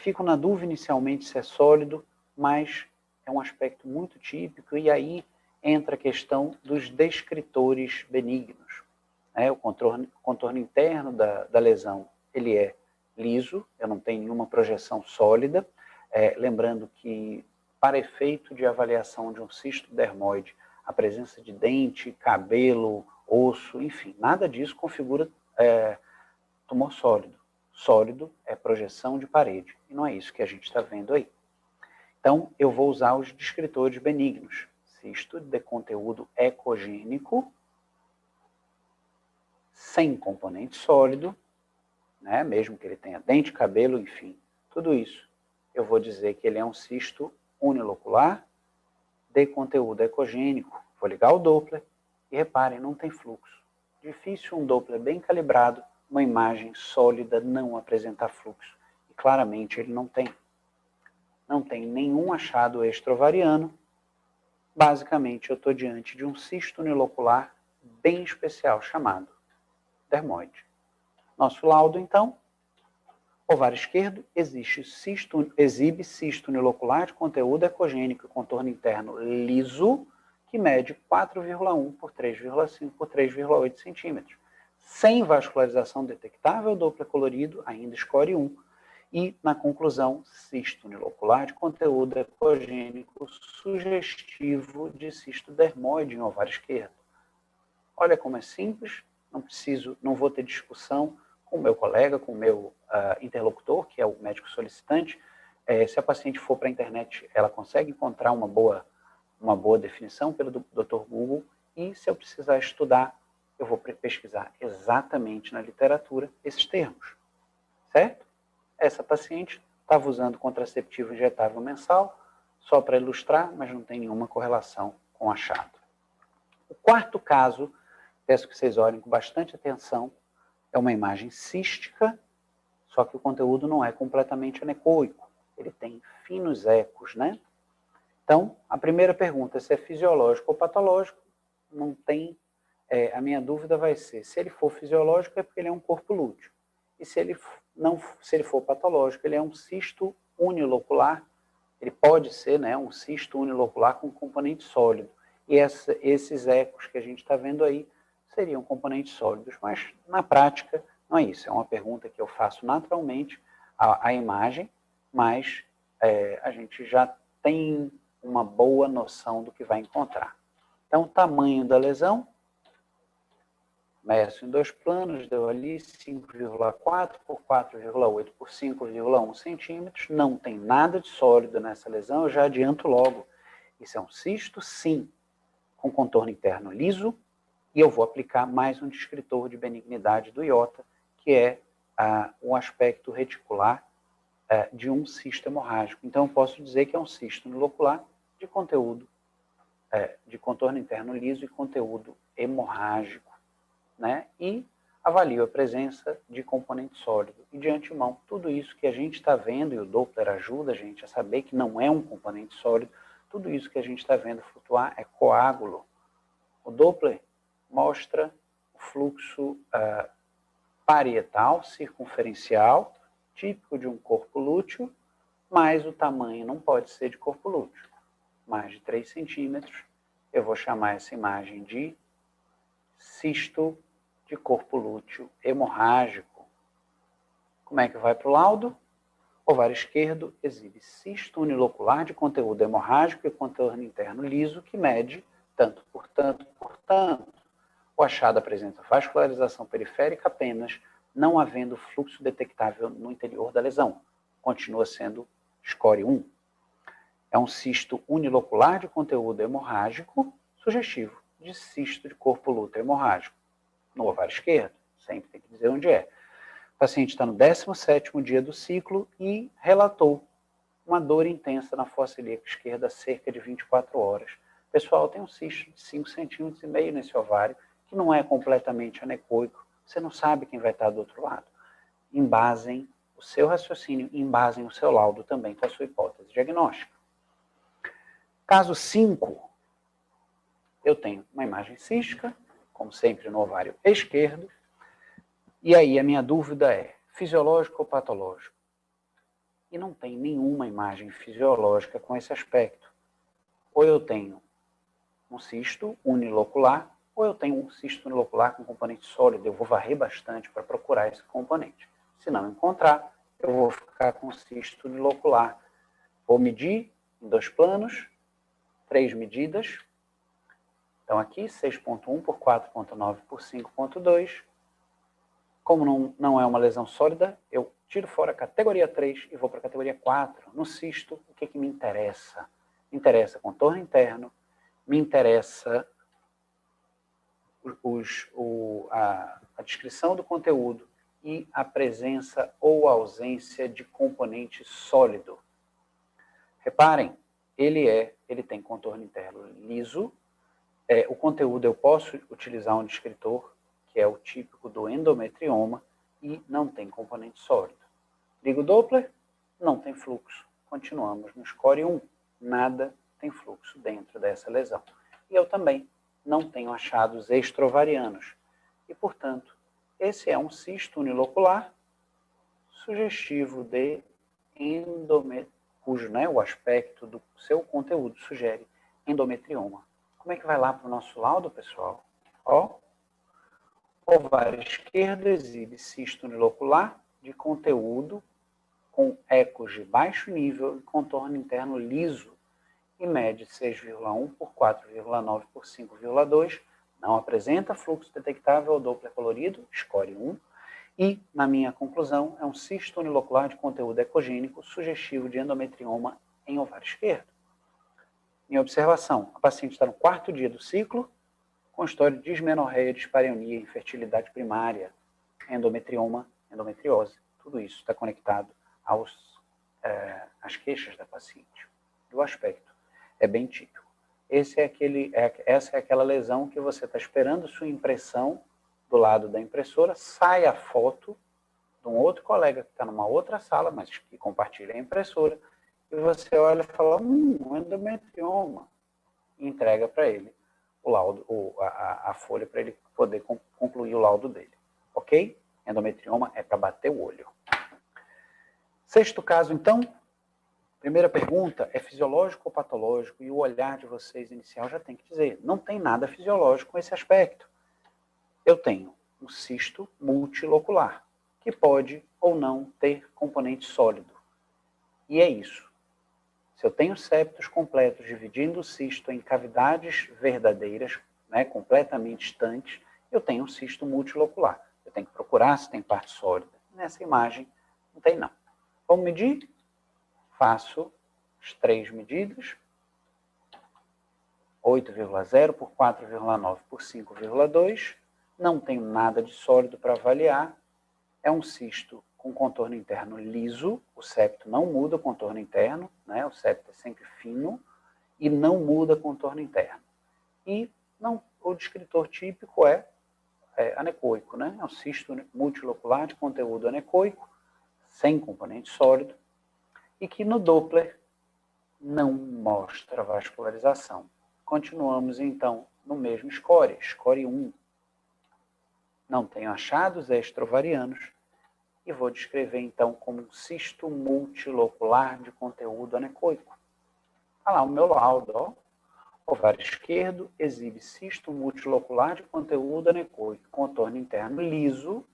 Fico na dúvida inicialmente se é sólido, mas é um aspecto muito típico, e aí entra a questão dos descritores benignos. O contorno interno da lesão, ele é liso, eu não tenho nenhuma projeção sólida, lembrando que, para efeito de avaliação de um cisto dermoide, a presença de dente, cabelo, osso, enfim, nada disso configura tumor sólido. Sólido é projeção de parede, e não é isso que a gente está vendo aí. Então, eu vou usar os descritores benignos. Cisto de conteúdo ecogênico, sem componente sólido, né? Mesmo que ele tenha dente, cabelo, enfim, tudo isso. Eu vou dizer que ele é um cisto unilocular de conteúdo ecogênico. Vou ligar o Doppler e reparem, não tem fluxo. Difícil um Doppler bem calibrado, uma imagem sólida não apresentar fluxo. E claramente ele não tem. Não tem nenhum achado extraovariano. Basicamente, eu estou diante de um cisto unilocular bem especial, chamado dermoide. Nosso laudo, então, ovário esquerdo, exibe cisto unilocular de conteúdo ecogênico e contorno interno liso, que mede 4,1 por 3,5 por 3,8 centímetros. Sem vascularização detectável, Doppler colorido, ainda score 1. E, na conclusão, cisto unilocular de conteúdo ecogênico sugestivo de cisto dermoide em ovário esquerdo. Olha como é simples, não vou ter discussão com o meu colega, com o meu interlocutor, que é o médico solicitante. Se a paciente for para a internet, ela consegue encontrar uma boa definição pelo Dr. Google, e se eu precisar estudar, eu vou pesquisar exatamente na literatura esses termos, certo? Essa paciente estava usando contraceptivo injetável mensal, só para ilustrar, mas não tem nenhuma correlação com o achado. O quarto caso, peço que vocês olhem com bastante atenção, é uma imagem cística, Só que o conteúdo não é completamente anecoico, ele tem finos ecos, né? Então, a primeira pergunta, se é fisiológico ou patológico, não tem, a minha dúvida vai ser, se ele for fisiológico é porque ele é um corpo lúteo, e se ele for patológico, ele é um cisto unilocular, ele pode ser, né, um cisto unilocular com componente sólido, e esses ecos que a gente está vendo aí seriam componentes sólidos, mas na prática não é isso, é uma pergunta que eu faço naturalmente à imagem, mas a gente já tem uma boa noção do que vai encontrar. Então, o tamanho da lesão, meço em 2 planos, deu ali 5,4 por 4,8 por 5,1 centímetros, não tem nada de sólido nessa lesão, eu já adianto logo. Isso é um cisto, sim, com contorno interno liso, e eu vou aplicar mais um descritor de benignidade do iota, que é um aspecto reticular de um cisto hemorrágico. Então, eu posso dizer que é um cisto unilocular de conteúdo, de contorno interno liso e conteúdo hemorrágico, né? E avalio a presença de componente sólido. E de antemão, tudo isso que a gente está vendo, e o Doppler ajuda a gente a saber que não é um componente sólido, tudo isso que a gente está vendo flutuar é coágulo. O Doppler mostra o fluxo parietal, circunferencial, típico de um corpo lúteo, mas o tamanho não pode ser de corpo lúteo. Mais de 3 centímetros, eu vou chamar essa imagem de cisto de corpo lúteo hemorrágico. Como é que vai para o laudo? Ovário esquerdo exibe cisto unilocular de conteúdo hemorrágico e contorno interno liso, que mede tanto por tanto por tanto. O achado apresenta vascularização periférica apenas, não havendo fluxo detectável no interior da lesão. Continua sendo score 1. É um cisto unilocular de conteúdo hemorrágico, sugestivo de cisto de corpo lúteo hemorrágico. No ovário esquerdo, sempre tem que dizer onde é. O paciente está no 17º dia do ciclo e relatou uma dor intensa na fossa ilíaca esquerda há cerca de 24 horas. Pessoal, tem um cisto de 5,5 cm nesse ovário, que não é completamente anecoico. Você não sabe quem vai estar do outro lado. Embasem o seu raciocínio, embasem o seu laudo também com a sua hipótese diagnóstica. Caso 5, eu tenho uma imagem cística, como sempre no ovário esquerdo, e aí a minha dúvida é, fisiológico ou patológico? E não tem nenhuma imagem fisiológica com esse aspecto. Ou eu tenho um cisto unilocular, ou eu tenho um cisto unilocular com componente sólido. Eu vou varrer bastante para procurar esse componente. Se não encontrar, eu vou ficar com cisto unilocular. Vou medir em 2 planos, 3 medidas. Então aqui, 6,1 por 4,9 por 5,2. Como não é uma lesão sólida, eu tiro fora a categoria 3 e vou para a categoria 4. No cisto, o que me interessa? Me interessa contorno interno, me interessa a descrição do conteúdo e a presença ou ausência de componente sólido. Reparem, ele tem contorno interno liso. O conteúdo eu posso utilizar um descritor, que é o típico do endometrioma, e não tem componente sólido. Ligo o Doppler, não tem fluxo. Continuamos no score 1. Nada tem fluxo dentro dessa lesão. E eu também não tenho achados extrovarianos. E, portanto, esse é um cisto unilocular sugestivo de cujo o aspecto do seu conteúdo sugere endometrioma. Como é que vai lá para o nosso laudo, pessoal? Ó, ovário esquerdo exibe cisto unilocular de conteúdo com ecos de baixo nível e contorno interno liso e mede 6,1 por 4,9 por 5,2. Não apresenta fluxo detectável ao Doppler colorido, score 1. E, na minha conclusão, é um cisto unilocular de conteúdo ecogênico sugestivo de endometrioma em ovário esquerdo. Minha observação, a paciente está no 4º dia do ciclo, com história de dismenorreia, dispareunia, infertilidade primária, endometrioma, endometriose. Tudo isso está conectado às queixas da paciente. Do aspecto, é bem típico. Essa é aquela lesão que você está esperando sua impressão do lado da impressora, sai a foto de um outro colega que está numa outra sala, mas que compartilha a impressora, e você olha e fala, endometrioma, e entrega para ele o laudo, a folha para ele poder concluir o laudo dele. Ok? Endometrioma é para bater o olho. Sexto caso, então, primeira pergunta, é fisiológico ou patológico? E o olhar de vocês inicial já tem que dizer, não tem nada fisiológico com esse aspecto. Eu tenho um cisto multilocular, que pode ou não ter componente sólido. E é isso. Se eu tenho septos completos dividindo o cisto em cavidades verdadeiras, né, completamente estanques, eu tenho um cisto multilocular. Eu tenho que procurar se tem parte sólida. Nessa imagem, não tem não. Vamos medir? Faço as 3 medidas. 8,0 por 4,9 por 5,2. Não tenho nada de sólido para avaliar. É um cisto com contorno interno liso. O septo não muda o contorno interno, né? O septo é sempre fino e não muda o contorno interno. E não, o descritor típico é anecoico, né? É um cisto multilocular de conteúdo anecoico, sem componente sólido, e que no Doppler não mostra vascularização. Continuamos, então, no mesmo score, score 1. Não tenho achados extravarianos e vou descrever, então, como um cisto multilocular de conteúdo anecoico. Olha lá o meu laudo, ó. Ovário esquerdo exibe cisto multilocular de conteúdo anecoico, contorno interno liso,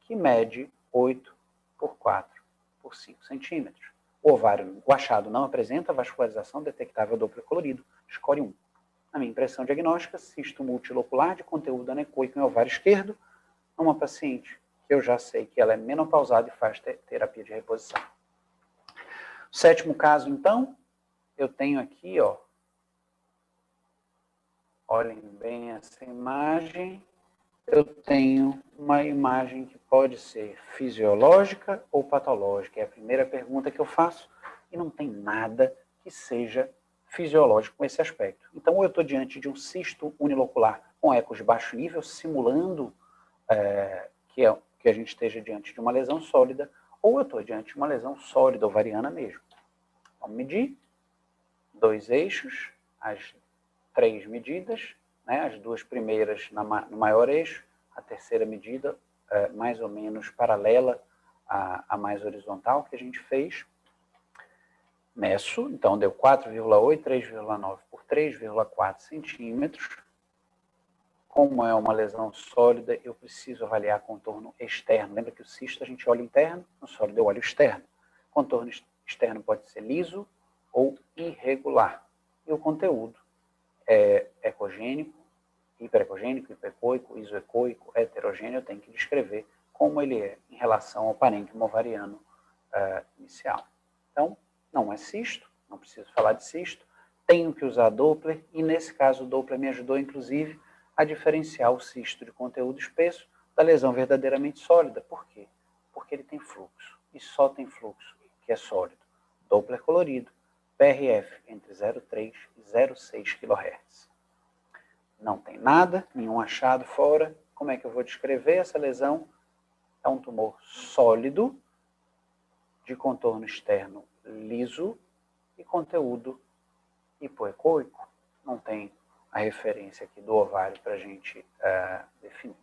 que mede 8 por 4 por 5 centímetros. O achado não apresenta vascularização detectável Doppler colorido, score 1. Na minha impressão diagnóstica, cisto multilocular de conteúdo anecoico em ovário esquerdo, numa paciente que eu já sei que ela é menopausada e faz terapia de reposição. O sétimo caso, então, eu tenho aqui, ó, olhem bem essa imagem, eu tenho uma imagem que pode ser fisiológica ou patológica. É a primeira pergunta que eu faço e não tem nada que seja fisiológico com esse aspecto. Então, ou eu estou diante de um cisto unilocular com ecos de baixo nível, simulando que a gente esteja diante de uma lesão sólida, ou eu estou diante de uma lesão sólida ovariana mesmo. Vamos medir 2 eixos, as 3 medidas, né, as 2 primeiras no maior eixo, a terceira medida mais ou menos paralela à mais horizontal que a gente fez. Meço, então deu 4,8, 3,9 por 3,4 centímetros. Como é uma lesão sólida, eu preciso avaliar contorno externo. Lembra que o cisto a gente olha interno, no sólido eu olho externo. Contorno externo pode ser liso ou irregular. E o conteúdo é ecogênico, hiperecogênico, hiperecoico, isoecoico, heterogêneo. Eu tenho que descrever como ele é em relação ao parênquima ovariano inicial. Então, não é cisto, não preciso falar de cisto. Tenho que usar Doppler, e nesse caso o Doppler me ajudou, inclusive, a diferenciar o cisto de conteúdo espesso da lesão verdadeiramente sólida. Por quê? Porque ele tem fluxo, e só tem fluxo que é sólido. Doppler colorido, PRF entre 0,3 e 0,6 kHz. Não tem nada, nenhum achado fora. Como é que eu vou descrever essa lesão? É um tumor sólido, de contorno externo liso e conteúdo hipoecoico. Não tem a referência aqui do ovário para a gente definir.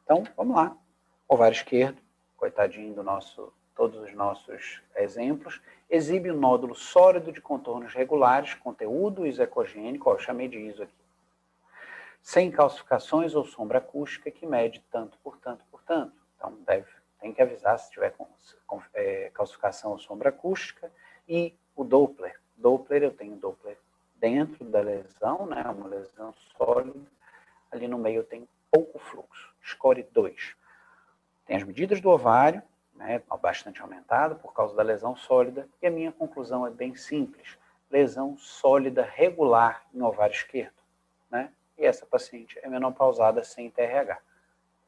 Então, vamos lá. Ovário esquerdo, coitadinho todos os nossos exemplos, exibe um nódulo sólido de contornos regulares, conteúdo isocogênico, eu chamei de iso aqui, sem calcificações ou sombra acústica, que mede tanto por tanto por tanto. Então, tem que avisar se tiver calcificação ou sombra acústica. E o Doppler. Doppler, eu tenho Doppler dentro da lesão, né, uma lesão sólida. Ali no meio eu tenho pouco fluxo. Score 2. Tem as medidas do ovário, né, bastante aumentado por causa da lesão sólida. E a minha conclusão é bem simples. Lesão sólida regular em ovário esquerdo. Né? E essa paciente é menopausada sem TRH.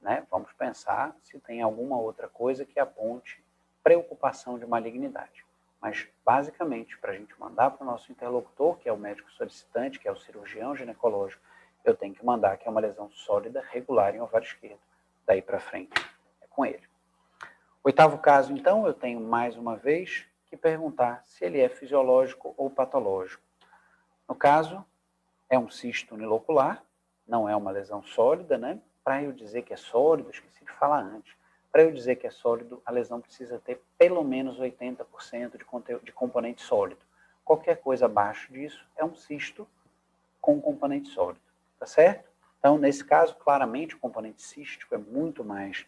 Né? Vamos pensar se tem alguma outra coisa que aponte preocupação de malignidade. Mas, basicamente, para a gente mandar para o nosso interlocutor, que é o médico solicitante, que é o cirurgião ginecológico, eu tenho que mandar que é uma lesão sólida, regular em ovário esquerdo. Daí para frente, é com ele. Oitavo caso, então, eu tenho mais uma vez que perguntar se ele é fisiológico ou patológico. No caso, é um cisto unilocular, não é uma lesão sólida, né? Para eu dizer que é sólido, esqueci de falar antes, para eu dizer que é sólido, a lesão precisa ter pelo menos 80% de componente sólido. Qualquer coisa abaixo disso é um cisto com componente sólido, tá certo? Então, nesse caso, claramente, o componente cístico é muito mais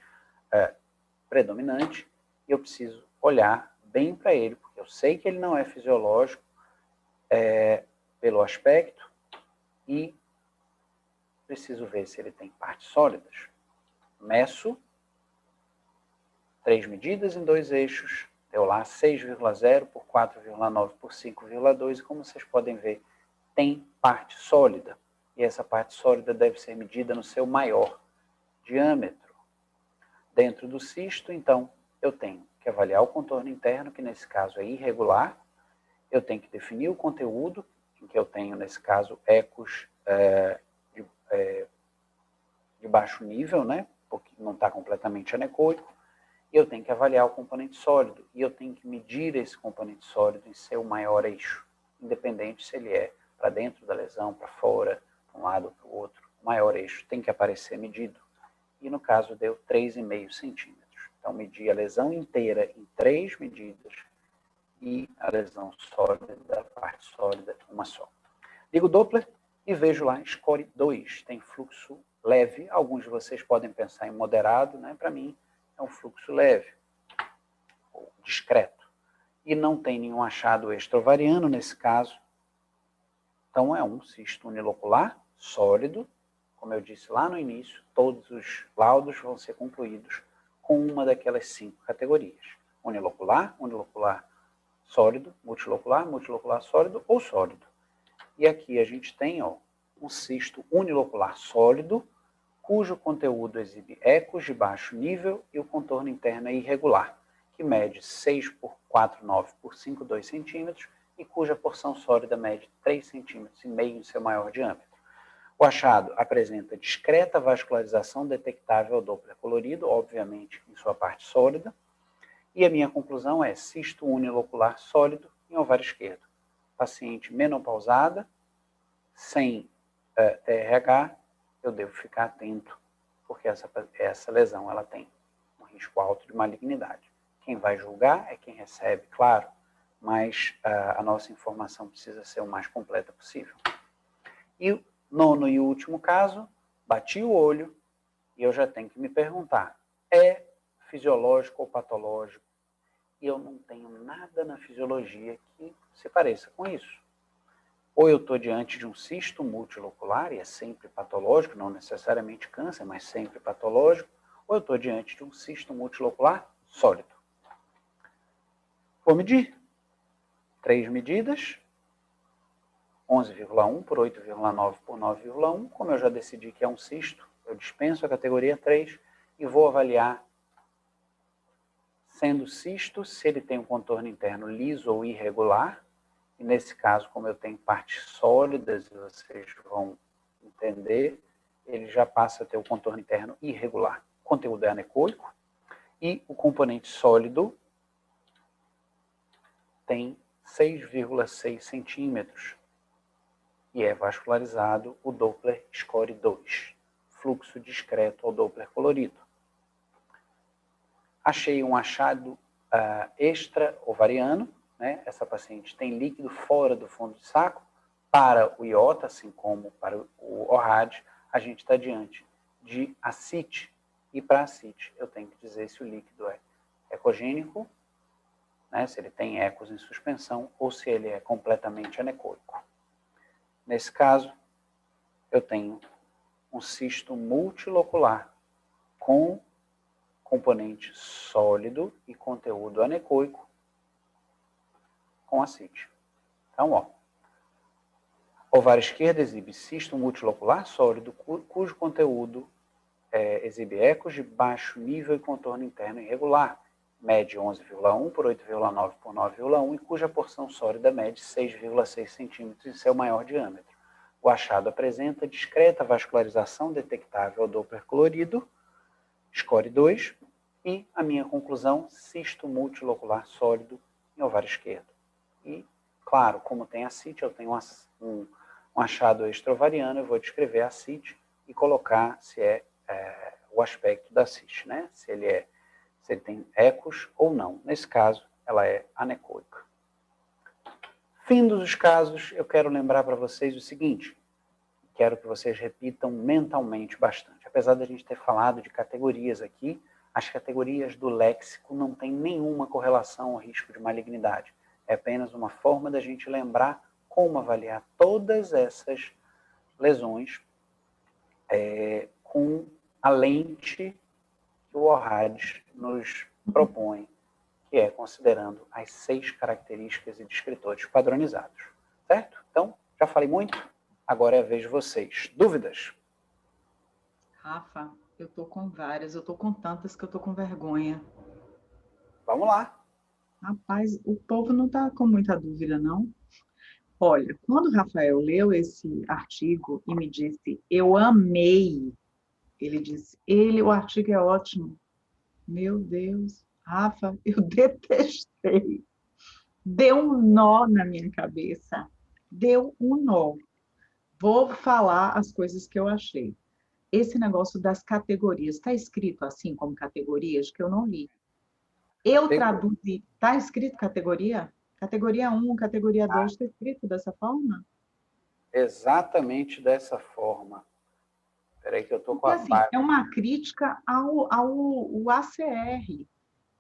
predominante e eu preciso olhar bem para ele, porque eu sei que ele não é fisiológico pelo aspecto e preciso ver se ele tem partes sólidas. Meço 3 medidas em 2 eixos, deu lá 6,0 por 4,9 por 5,2 e como vocês podem ver, tem parte sólida. E essa parte sólida deve ser medida no seu maior diâmetro. Dentro do cisto, então, eu tenho que avaliar o contorno interno, que nesse caso é irregular. Eu tenho que definir o conteúdo, em que eu tenho, nesse caso, ecos de baixo nível, né? Porque não está completamente anecoico. E eu tenho que avaliar o componente sólido. E eu tenho que medir esse componente sólido em seu maior eixo, independente se ele é para dentro da lesão, para fora, para um lado ou para o outro. O maior eixo tem que aparecer medido. E no caso deu 3,5 centímetros. Então medi a lesão inteira em 3 medidas e a lesão sólida, a parte sólida, uma só. Ligo o Doppler e vejo lá score 2, tem fluxo leve. Alguns de vocês podem pensar em moderado, né? Para mim é um fluxo leve, ou discreto. E não tem nenhum achado extravariano nesse caso. Então é um cisto unilocular sólido. Como eu disse lá no início, todos os laudos vão ser concluídos com uma daquelas 5 categorias. Unilocular, unilocular sólido, multilocular, multilocular sólido ou sólido. E aqui a gente tem um cisto unilocular sólido, cujo conteúdo exibe ecos de baixo nível e o contorno interno é irregular, que mede 6 por 4,9 por 5,2 centímetros e cuja porção sólida mede 3,5 centímetros em seu maior diâmetro. O achado apresenta discreta vascularização detectável ao Doppler colorido, obviamente em sua parte sólida, e a minha conclusão é cisto unilocular sólido em ovário esquerdo. Paciente menopausada, sem TRH, eu devo ficar atento, porque essa lesão ela tem um risco alto de malignidade. Quem vai julgar é quem recebe, claro, mas a nossa informação precisa ser o mais completa possível. E o nono e último caso, bati o olho e eu já tenho que me perguntar, é fisiológico ou patológico? E eu não tenho nada na fisiologia que se pareça com isso. Ou eu estou diante de um cisto multilocular, e é sempre patológico, não necessariamente câncer, mas sempre patológico, ou eu estou diante de um cisto multilocular sólido. Vou medir. 3 medidas, 11,1 por 8,9 por 9,1. Como eu já decidi que é um cisto, eu dispenso a categoria 3 e vou avaliar, sendo cisto, se ele tem um contorno interno liso ou irregular. E nesse caso, como eu tenho partes sólidas, vocês vão entender, ele já passa a ter o contorno interno irregular. O conteúdo é anecoico e o componente sólido tem 6,6 centímetros e é vascularizado o Doppler score 2, fluxo discreto ao Doppler colorido. Achei um achado extra-ovariano, né? Essa paciente tem líquido fora do fundo de saco. Para o iota, assim como para o ORAD, a gente está diante de ascite. E para ascite, eu tenho que dizer se o líquido é ecogênico, né? Se ele tem ecos em suspensão, ou se ele é completamente anecoico. Nesse caso, eu tenho um cisto multilocular com componente sólido e conteúdo anecoico com ascite. Então, ovário esquerdo exibe cisto multilocular sólido, cujo conteúdo exibe ecos de baixo nível e contorno interno irregular, mede 11,1 por 8,9 por 9,1 e cuja porção sólida mede 6,6 centímetros em seu maior diâmetro. O achado apresenta discreta vascularização detectável ao Doppler colorido, score 2, E a minha conclusão, cisto multilocular sólido em ovário esquerdo. E, claro, como tem ascite, eu tenho um achado extraovariano, eu vou descrever a ascite e colocar se é o aspecto da ascite, né? Se ele tem ecos ou não. Nesse caso, ela é anecoica. Fim dos casos, eu quero lembrar para vocês o seguinte, quero que vocês repitam mentalmente bastante. Apesar da gente ter falado de categorias aqui, as categorias do léxico não têm nenhuma correlação ao risco de malignidade. É apenas uma forma da gente lembrar como avaliar todas essas lesões com a lente que o ORAD nos propõe, que é considerando as 6 características e descritores padronizados. Certo? Então, já falei muito, agora é a vez de vocês. Dúvidas? Rafa, eu tô com várias, eu tô com tantas que eu tô com vergonha. Vamos lá. Rapaz, o povo não tá com muita dúvida, não? Olha, quando o Rafael leu esse artigo e me disse, eu amei, ele disse, o artigo é ótimo. Meu Deus, Rafa, eu detestei. Deu um nó na minha cabeça. Deu um nó. Vou falar as coisas que eu achei. Esse negócio das categorias, está escrito assim como categorias que eu não li. Eu traduzi, está escrito categoria? Categoria 1, categoria 2, está escrito dessa forma? Exatamente dessa forma. Espera aí que eu estou com a Porque, assim, é uma crítica ao ACR.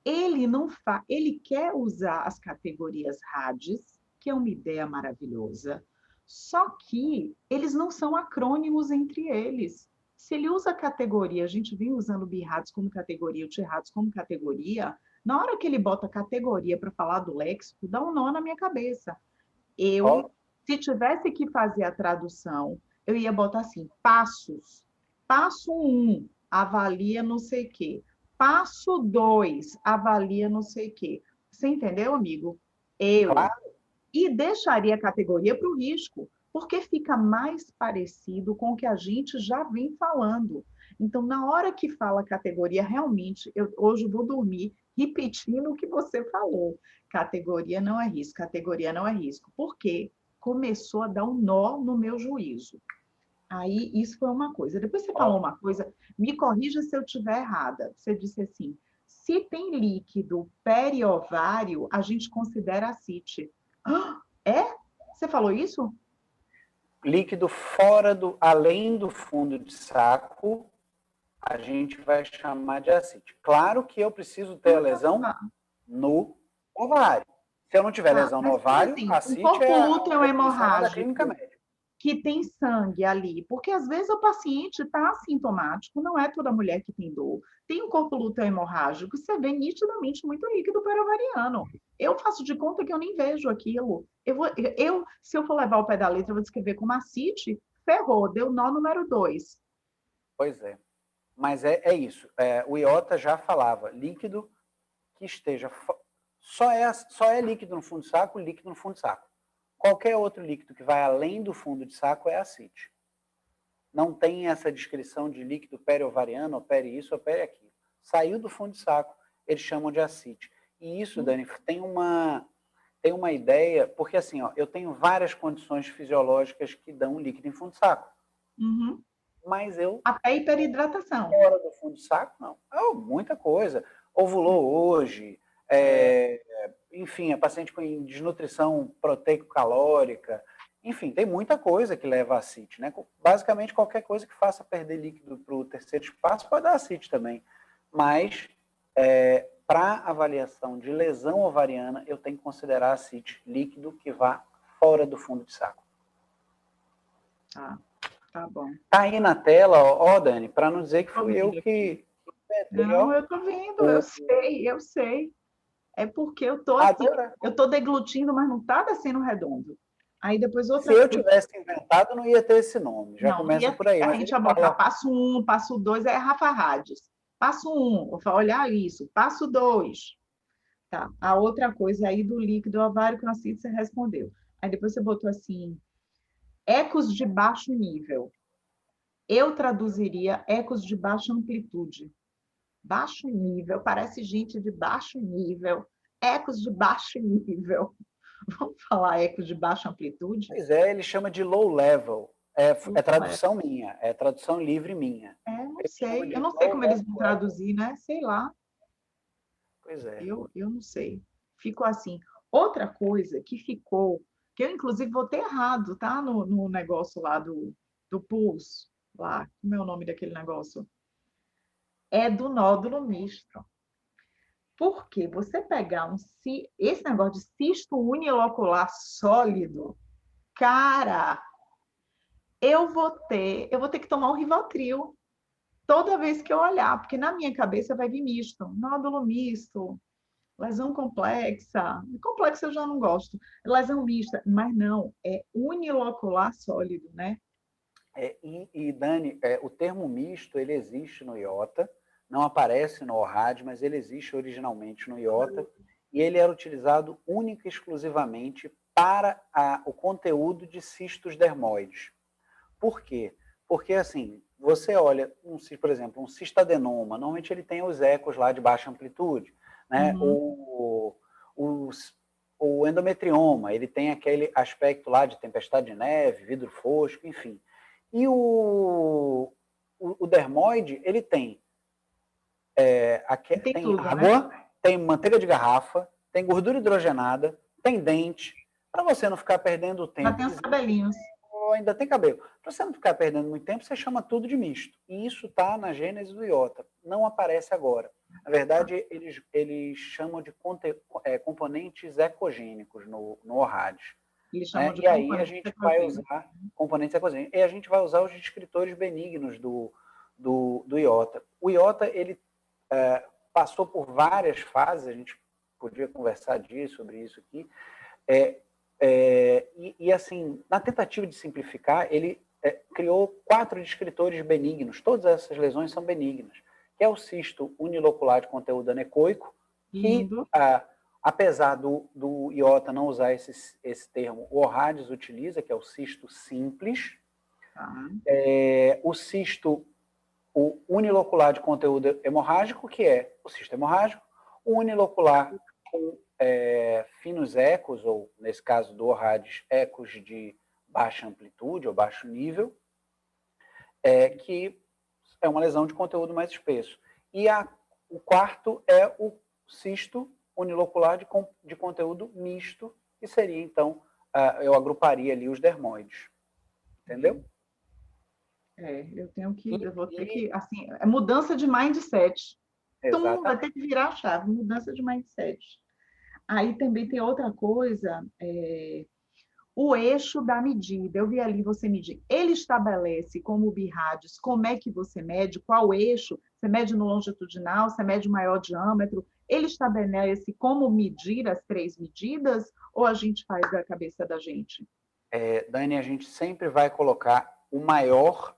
Ele não ele quer usar as categorias RADs, que é uma ideia maravilhosa, só que eles não são acrônimos entre eles. Se ele usa categoria, a gente vem usando o BIRADS como categoria, o TIRADS como categoria, na hora que ele bota categoria para falar do léxico, dá um nó na minha cabeça. Se tivesse que fazer a tradução, eu ia botar assim, passos. Passo 1, avalia não sei o quê. Passo 2, avalia não sei o quê. Você entendeu, amigo? Claro. E deixaria a categoria para o risco, porque fica mais parecido com o que a gente já vem falando. Então, na hora que fala categoria, realmente, hoje eu vou dormir repetindo o que você falou. Categoria não é risco, categoria não é risco. Por quê? Começou a dar um nó no meu juízo. Aí, isso foi uma coisa. Depois você falou uma coisa, me corrija se eu estiver errada. Você disse assim, se tem líquido periovário, a gente considera ascite. É? Você falou isso? Líquido além do fundo de saco, a gente vai chamar de ascite. Claro que eu preciso ter a lesão no ovário. Se eu não tiver lesão no ovário, assim, um ascite corpo é a lúteo definição lá da clínica hemorrágico médica. que tem sangue ali, porque às vezes o paciente está assintomático, não é toda mulher que tem dor. Tem um corpo lúteo hemorrágico, você vê nitidamente muito líquido periovariano. Eu faço de conta que eu nem vejo aquilo. Se eu for levar o pé da letra, eu vou descrever como ascite, ferrou, deu nó número 2. Pois é. Mas é isso. O IOTA já falava, líquido que esteja... Só é líquido no fundo de saco, líquido no fundo de saco. Qualquer outro líquido que vai além do fundo de saco é ascite. Não tem essa descrição de líquido periovariano, ou peri isso, ou peri aquilo. Saiu do fundo de saco, eles chamam de ascite. E isso, Dani, tem uma ideia, porque assim, eu tenho várias condições fisiológicas que dão líquido em fundo de saco. Uhum. Mas eu... Até hiperidratação. Fora do fundo de saco, não. Muita coisa. Ovulou hoje, enfim, a paciente com desnutrição proteico-calórica, enfim, tem muita coisa que leva a ascite, né? Basicamente, qualquer coisa que faça perder líquido para o terceiro espaço pode dar ascite também. Mas, para avaliação de lesão ovariana, eu tenho que considerar ascite líquido que vá fora do fundo de saco. Tá bom. Tá aí na tela, ó, Dani, para não dizer que fui eu que... Não, eu tô vendo, eu sei. É porque eu tô aqui, eu tô deglutindo, mas não tá descendo redondo. Aí depois outra coisa. Se eu tivesse inventado, não ia ter esse nome. Já não, começa por aí. A gente ia botar passo 1, passo 2, é Rafa Hades. Passo 1, vou olhar isso. Passo 2. Tá. A outra coisa aí do líquido ovário que você respondeu. Aí depois você botou assim, ecos de baixo nível. Eu traduziria ecos de baixa amplitude. Baixo nível, parece gente de baixo nível, ecos de baixo nível. Vamos falar ecos de baixa amplitude? Pois é, ele chama de low level. É Ué, tradução minha, é tradução livre minha. não Ele chama sei. de Eu não sei low como eles vão level. traduzir, né? Sei lá. Pois é. Eu não sei. Ficou assim. Outra coisa que ficou, que eu inclusive votei errado, tá? No negócio lá do pulso, lá, como é o nome daquele negócio? É do nódulo misto. Porque você pegar esse negócio de cisto unilocular sólido, cara, eu vou ter que tomar um Rivotril toda vez que eu olhar, porque na minha cabeça vai vir misto, nódulo misto, lesão complexa. Complexa eu já não gosto. Lesão mista, mas não, é unilocular sólido, né? Dani, o termo misto, ele existe no IOTA, não aparece no ORAD, mas ele existe originalmente no IOTA, e ele era utilizado única e exclusivamente para o conteúdo de cistos dermoides. Por quê? Porque, assim, você olha, por exemplo, um cistadenoma, normalmente ele tem os ecos lá de baixa amplitude, né? Uhum. O endometrioma, ele tem aquele aspecto lá de tempestade de neve, vidro fosco, enfim. E o dermoide, ele tem, Tem tem tudo, né? água, tem manteiga de garrafa, tem gordura hidrogenada, tem dente, para você não ficar perdendo Já tempo tem os dizendo cabelinhos. ainda tem cabelo. Para você não ficar perdendo muito tempo, você chama tudo de misto. E isso está na gênese do IOTA. Não aparece agora. Na verdade, eles chamam de componentes ecogênicos no ORAD. Eles chamam Né? de E aí a componente gente vai ecogênico. usar componentes ecogênicos. E a gente vai usar os descritores benignos do IOTA. O IOTA, ele passou por várias fases, a gente podia conversar sobre isso aqui, assim, na tentativa de simplificar, ele criou 4 descritores benignos. Todas essas lesões são benignas, que é o cisto unilocular de conteúdo anecoico, que, Lindo. apesar do IOTA não usar esse termo, o ORADS utiliza, que é o cisto simples. Tá. O cisto unilocular de conteúdo hemorrágico, que é o cisto hemorrágico, o unilocular com finos ecos, ou nesse caso do ORADS, ecos de baixa amplitude ou baixo nível, que é uma lesão de conteúdo mais espesso. E o quarto é o cisto unilocular de conteúdo misto, que seria, então, eu agruparia ali os dermoides. Entendeu? Eu vou ter que, assim, é mudança de mindset. Vai ter Exatamente. que virar a chave, mudança de mindset. Aí também tem outra coisa, o eixo da medida. Eu vi ali você medir. Ele estabelece como o BIRADS, como é que você mede, qual eixo, você mede no longitudinal, você mede o maior diâmetro. Ele estabelece como medir as 3 medidas ou a gente faz da cabeça da gente? Dani, a gente sempre vai colocar o maior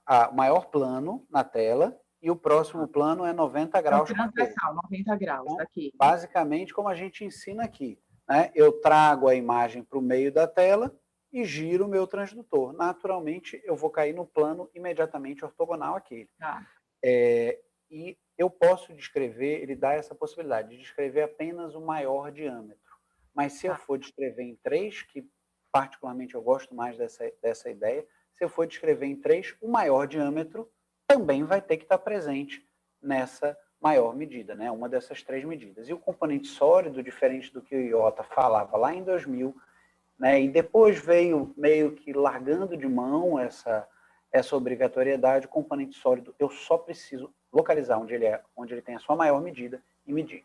plano na tela e o próximo plano é 90 É o graus por vez. transversal, 90 graus, Então, daqui. basicamente, como a gente ensina aqui, né? Eu trago a imagem para o meio da tela e giro o meu transdutor. Naturalmente, eu vou cair no plano imediatamente ortogonal àquele. Tá. E eu posso descrever, ele dá essa possibilidade de descrever apenas o maior diâmetro. Mas se eu Tá. for descrever em 3, que particularmente eu gosto mais dessa ideia, se eu for descrever em 3, o maior diâmetro também vai ter que estar presente nessa maior medida, né? Uma dessas 3 medidas. E o componente sólido, diferente do que o IOTA falava lá em 2000, né? E depois veio meio que largando de mão essa obrigatoriedade, o componente sólido, eu só preciso localizar onde ele tem a sua maior medida e medir.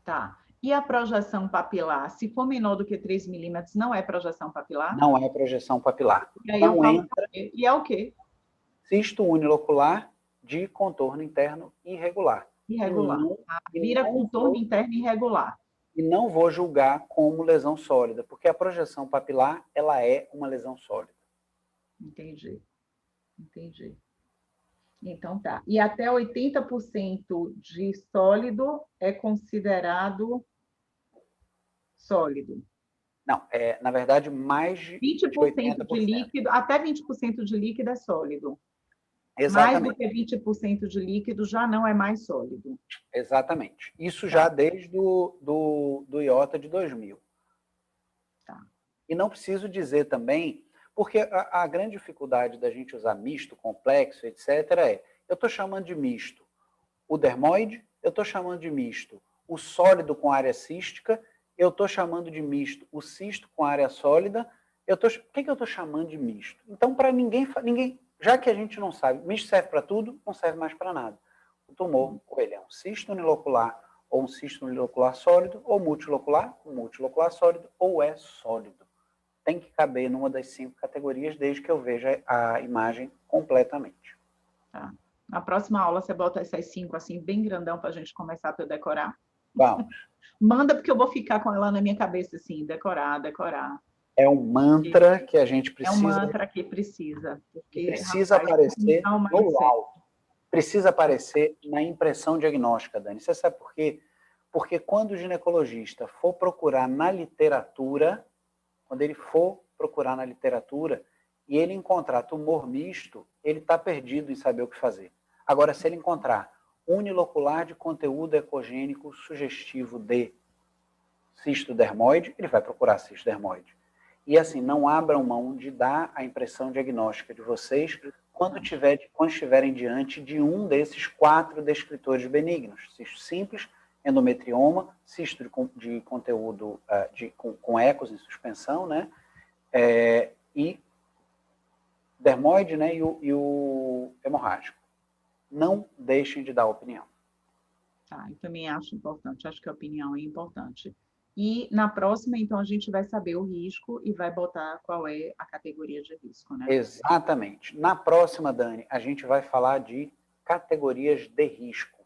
Tá. E a projeção papilar, se for menor do que 3 milímetros, não é projeção papilar? Não é projeção papilar. E aí eu Não falo, entra e é o quê? cisto unilocular de contorno interno irregular. E Irregular. não, e Vira não contorno vou, interno irregular. e não vou julgar como lesão sólida, porque a projeção papilar, ela é uma lesão sólida. Entendi. Entendi. Então tá. E até 80% de sólido é considerado sólido. Não, na verdade, mais de 20% de 80%. líquido, até 20% de líquido é sólido. Mais do Exatamente. que 20% de líquido já não é mais sólido. Exatamente. Isso já desde do IOTA de 2000. Tá. E não preciso dizer também, porque a grande dificuldade da gente usar misto, complexo, etc., eu estou chamando de misto o dermoide, eu estou chamando de misto o sólido com área cística, eu estou chamando de misto o cisto com área sólida, o que eu estou chamando de misto? Então, para ninguém, já que a gente não sabe, misto serve para tudo, não serve mais para nada. O tumor, ou ele é um cisto unilocular, ou um cisto unilocular sólido, ou multilocular, um multilocular sólido, ou é sólido. Tem que caber numa das 5 categorias, desde que eu veja a imagem completamente. Tá. Na próxima aula, você bota essas 5 assim, bem grandão, para a gente começar a decorar. Vamos. Manda, porque eu vou ficar com ela na minha cabeça, assim, decorar, decorar. É um mantra que a gente precisa... É um mantra que precisa. Porque, precisa rapaz, aparecer no mindset. laudo. Precisa aparecer na impressão diagnóstica, Dani. Você sabe por quê? Porque quando o ginecologista for procurar na literatura, quando ele for procurar na literatura e ele encontrar tumor misto, ele está perdido em saber o que fazer. Agora, se ele encontrar unilocular de conteúdo ecogênico sugestivo de cisto dermoide, ele vai procurar cisto dermoide. E assim, não abram mão de dar a impressão diagnóstica de vocês quando estiverem diante de um desses 4 descritores benignos. Cisto simples, endometrioma, cisto de conteúdo com ecos em suspensão, né? E dermoide, né? E o hemorrágico. Não deixem de dar opinião. Tá, eu também acho importante, acho que a opinião é importante. E na próxima, então, a gente vai saber o risco e vai botar qual é a categoria de risco, né? Exatamente. Na próxima, Dani, a gente vai falar de categorias de risco.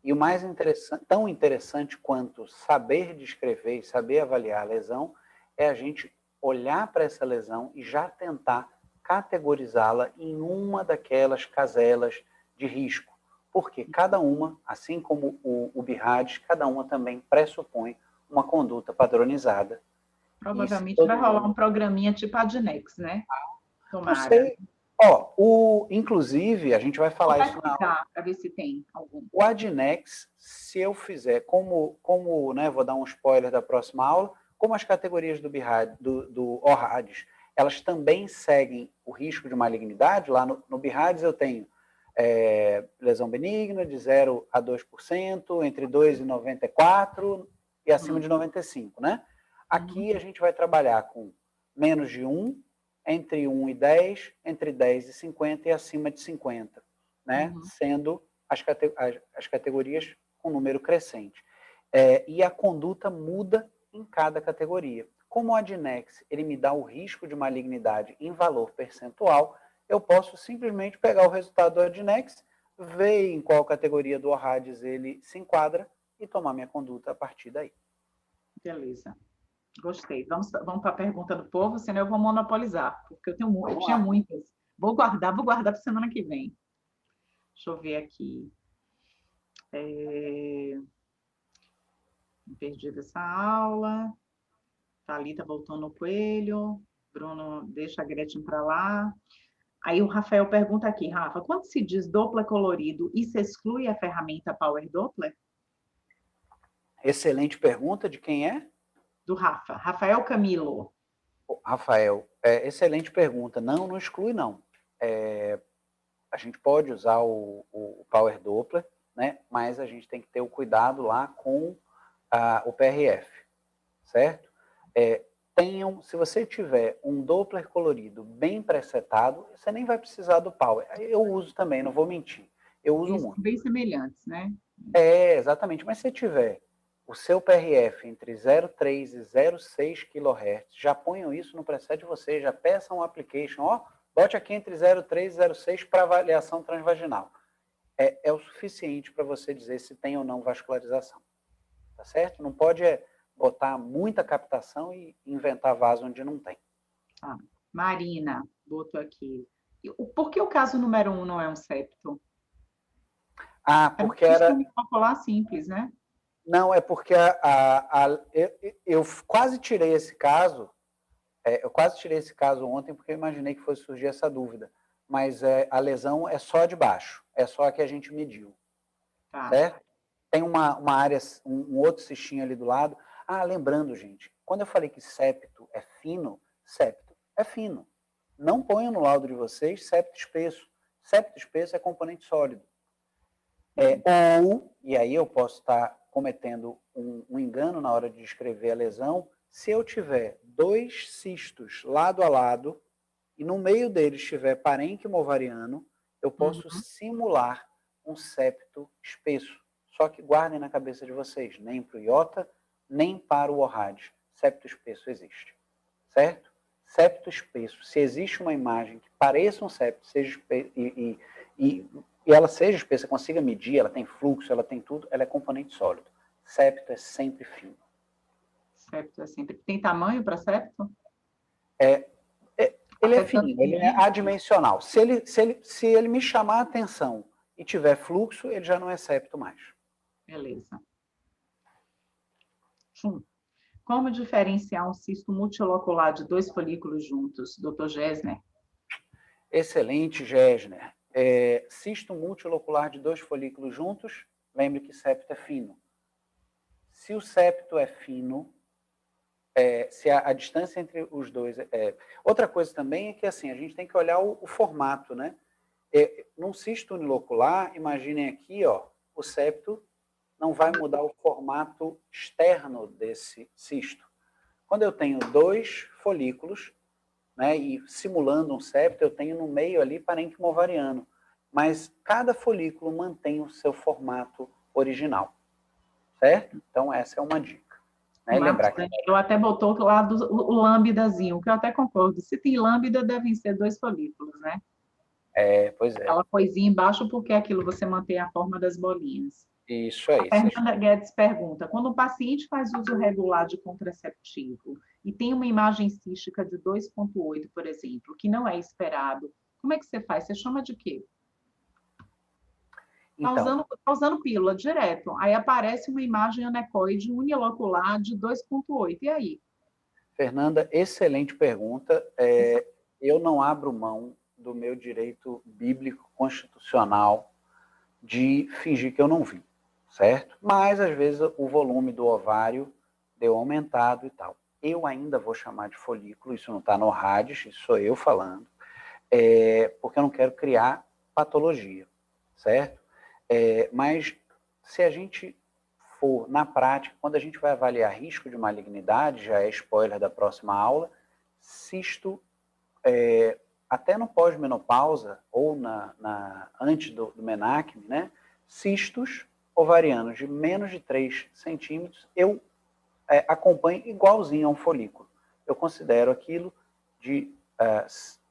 E o mais interessante, tão interessante quanto saber descrever e saber avaliar a lesão, é a gente olhar para essa lesão e já tentar categorizá-la em uma daquelas caselas de risco. Porque cada uma, assim como o BIRADS, cada uma também pressupõe uma conduta padronizada. Provavelmente vai rolar um programinha tipo Adnex, né? Tomara. Não sei. Inclusive, a gente vai falar isso na aula. Para ver se tem algum. O Adnex, se eu fizer, né, vou dar um spoiler da próxima aula, como as categorias do ORADS, elas também seguem o risco de malignidade. Lá no BIRADS eu tenho lesão benigna de 0 a 2%, entre 2 e 94 e acima de 95, né? Aqui a gente vai trabalhar com menos de 1, entre 1 e 10, entre 10 e 50 e acima de 50, né? Sendo as categorias com número crescente. E a conduta muda em cada categoria. Como o Adnex ele me dá o risco de malignidade em valor percentual, eu posso simplesmente pegar o resultado do Adnex, ver em qual categoria do ORADS ele se enquadra e tomar minha conduta a partir daí. Beleza. Gostei. Vamos para a pergunta do povo, senão eu vou monopolizar, porque eu tinha muitas. Vou guardar para semana que vem. Deixa eu ver aqui. Perdi dessa aula. Thalita voltou no coelho. Bruno, deixa a Gretchen para lá. Aí o Rafael pergunta aqui, Rafa, quando se diz Doppler colorido, isso exclui a ferramenta Power Doppler? Excelente pergunta. De quem é? Do Rafa. Rafael Camilo. Rafael, excelente pergunta. Não exclui, não. A gente pode usar o Power Doppler, né? Mas a gente tem que ter o cuidado lá com o PRF, certo? Se você tiver um Doppler colorido bem presetado, você nem vai precisar do Power. Eu uso também, não vou mentir. Eu uso muito. Bem semelhantes, né? Exatamente. Mas se tiver o seu PRF entre 0,3 e 0,6 kHz, já ponham isso no preset de vocês, já peçam um application, bote aqui entre 0,3 e 0,6 para avaliação transvaginal. É o suficiente para você dizer se tem ou não vascularização. Tá certo? Não pode botar muita captação e inventar vaso onde não tem. Marina, botou aqui. Por que o caso número 1 não é um septo? Porque era... calcular simples, né? Não, é porque eu quase tirei esse caso, ontem porque eu imaginei que fosse surgir essa dúvida. mas a lesão é só de baixo, é só a que a gente mediu, Tá. certo? Tem uma área, um outro cistinho ali do lado. Ah, lembrando, gente, quando eu falei que septo é fino, septo é fino. Não ponham no laudo de vocês septo espesso. Septo espesso é componente sólido. Ou, e aí eu posso estar cometendo um engano na hora de descrever a lesão, se eu tiver 2 cistos lado a lado e no meio deles tiver parênquima ovariano, eu posso simular um septo espesso. Só que guardem na cabeça de vocês, nem para o iota, nem para o ORAD. Septo espesso existe, certo? Septo espesso, se existe uma imagem que pareça um septo, seja espesso, e ela seja espessa, consiga medir, ela tem fluxo, ela tem tudo, ela é componente sólido. Septo é sempre fino. Septo é sempre... Tem tamanho para septo? Ele é fino, ele é adimensional. Se ele me chamar a atenção e tiver fluxo, ele já não é septo mais. Beleza. Como diferenciar um cisto multilocular de 2 folículos juntos, Dr. Gessner? Excelente, Gessner. Cisto multilocular de 2 folículos juntos, lembre que septo é fino. Se o septo é fino, se a distância entre os dois... Outra coisa também é que assim, a gente tem que olhar o formato, né? Num cisto unilocular, imaginem aqui, ó, o septo não vai mudar o formato externo desse cisto. Quando eu tenho 2 folículos, né, e simulando um septo, eu tenho no meio ali parênquima ovariano, mas cada folículo mantém o seu formato original, certo? Então, essa é uma dica. Né? Lembrar que... Eu até botou lá o lambdazinho, que eu até concordo. Se tem lambda, devem ser 2 folículos, né? Pois é. Aquela coisinha embaixo, porque aquilo você mantém a forma das bolinhas. Isso aí. A Fernanda Guedes pergunta, quando um paciente faz uso regular de contraceptivo e tem uma imagem cística de 2,8, por exemplo, que não é esperado, como é que você faz? Você chama de quê? Então, Tá usando pílula direto, aí aparece uma imagem anecoide unilocular de 2,8, e aí? Fernanda, excelente pergunta. Eu não abro mão do meu direito bíblico constitucional de fingir que eu não vi, certo? Mas, às vezes, o volume do ovário deu aumentado e tal. Eu ainda vou chamar de folículo, isso não está no RADS, isso sou eu falando, porque eu não quero criar patologia, certo? Mas, se a gente for, na prática, quando a gente vai avaliar risco de malignidade, já é spoiler da próxima aula, cisto, até no pós-menopausa, ou antes do menacme, né, cistos ovarianos de menos de 3 centímetros, eu acompanho igualzinho a um folículo. Eu considero aquilo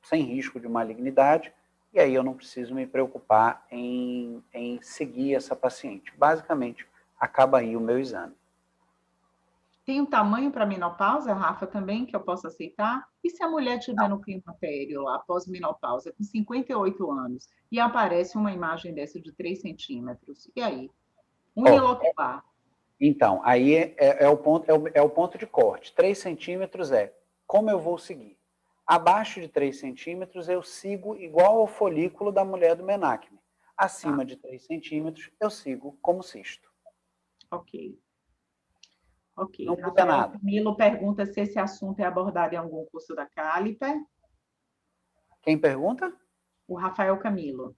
sem risco de malignidade, e aí eu não preciso me preocupar em seguir essa paciente. Basicamente, acaba aí o meu exame. Tem um tamanho para menopausa, Rafa, também, que eu posso aceitar? E se a mulher estiver no climatério, após menopausa, com 58 anos, e aparece uma imagem dessa de 3 centímetros? E aí? Unilocular. Então, aí é o ponto de corte. 3 centímetros como eu vou seguir. Abaixo de 3 centímetros, eu sigo igual ao folículo da mulher do menacme. Acima de 3 centímetros, eu sigo como cisto. Ok. Não muda nada. Camilo pergunta se esse assunto é abordado em algum curso da Caliper. Quem pergunta? O Rafael Camilo.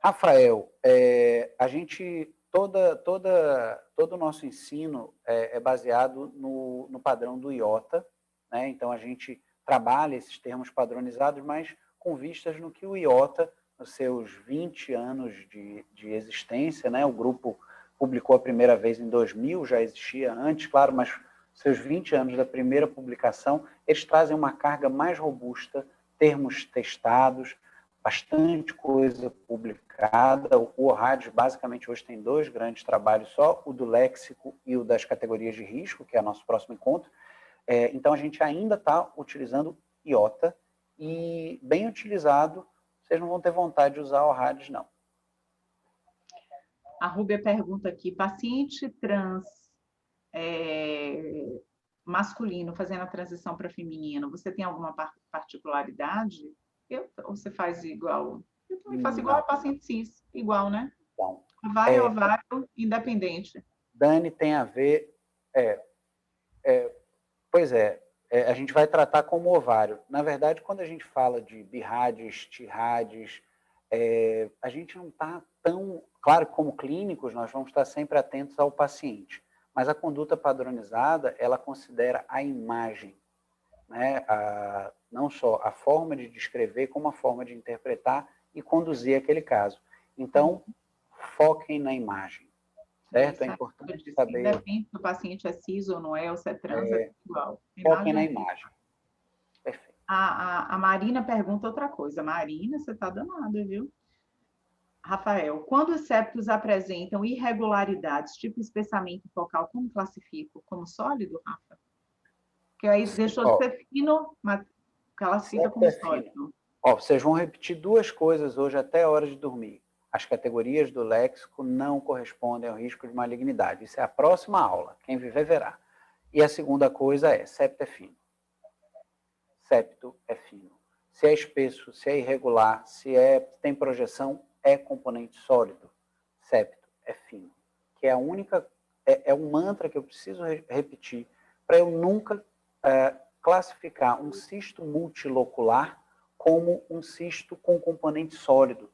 Rafael, a gente, todo o nosso ensino é baseado no padrão do IOTA, né? Então, a gente trabalha esses termos padronizados, mas com vistas no que o IOTA, nos seus 20 anos de existência, né? O grupo publicou a primeira vez em 2000, já existia antes, claro, mas seus 20 anos da primeira publicação, eles trazem uma carga mais robusta, termos testados, bastante coisa publicada. O ORAD, basicamente, hoje tem 2 grandes trabalhos só, o do léxico e o das categorias de risco, que é o nosso próximo encontro. Então, a gente ainda está utilizando IOTA, e bem utilizado, vocês não vão ter vontade de usar o ORAD, não. A Rúbia pergunta aqui, paciente trans masculino fazendo a transição para feminino, você tem alguma particularidade? Ou você faz igual? Eu também faço igual a paciente cis, igual, né? Então, Ovário, ovário, independente. Dani, tem a ver... pois é, a gente vai tratar como ovário. Na verdade, quando a gente fala de BIRADs, TIRADs, a gente não está tão... Claro que como clínicos, nós vamos estar sempre atentos ao paciente, mas a conduta padronizada, ela considera a imagem, né? Não só a forma de descrever, como a forma de interpretar e conduzir aquele caso. Então, foquem na imagem, certo? É importante saber... Independente se o paciente é cis ou não é, ou se é trans, é igual. Foquem na imagem. Perfeito. A Marina pergunta outra coisa. Marina, você está danada, viu? Rafael, quando os septos apresentam irregularidades, tipo espessamento focal, como classifico? Como sólido, Rafa? Que aí deixou de ser fino, mas classifica como sólido. Vocês vão repetir duas coisas hoje até a hora de dormir. As categorias do léxico não correspondem ao risco de malignidade. Isso é a próxima aula. Quem viver, verá. E a segunda coisa é, septo é fino. Septo é fino. Se é espesso, se é irregular, se tem projeção, é componente sólido. Septo é fino. Que é a única... É um mantra que eu preciso repetir para eu nunca classificar um cisto multilocular como um cisto com componente sólido,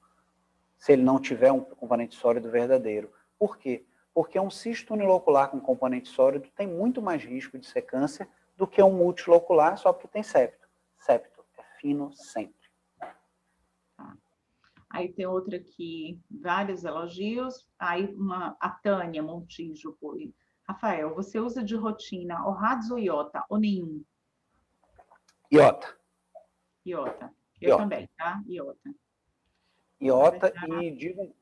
se ele não tiver um componente sólido verdadeiro. Por quê? Porque um cisto unilocular com componente sólido tem muito mais risco de ser câncer do que um multilocular só porque tem septo. Septo é fino sempre. Tá. Aí tem outra aqui, vários elogios. Aí a Tânia Montijo foi. Rafael, você usa de rotina ORADS ou IOTA, ou nenhum? IOTA. IOTA. Eu também, tá? IOTA. IOTA, e digo,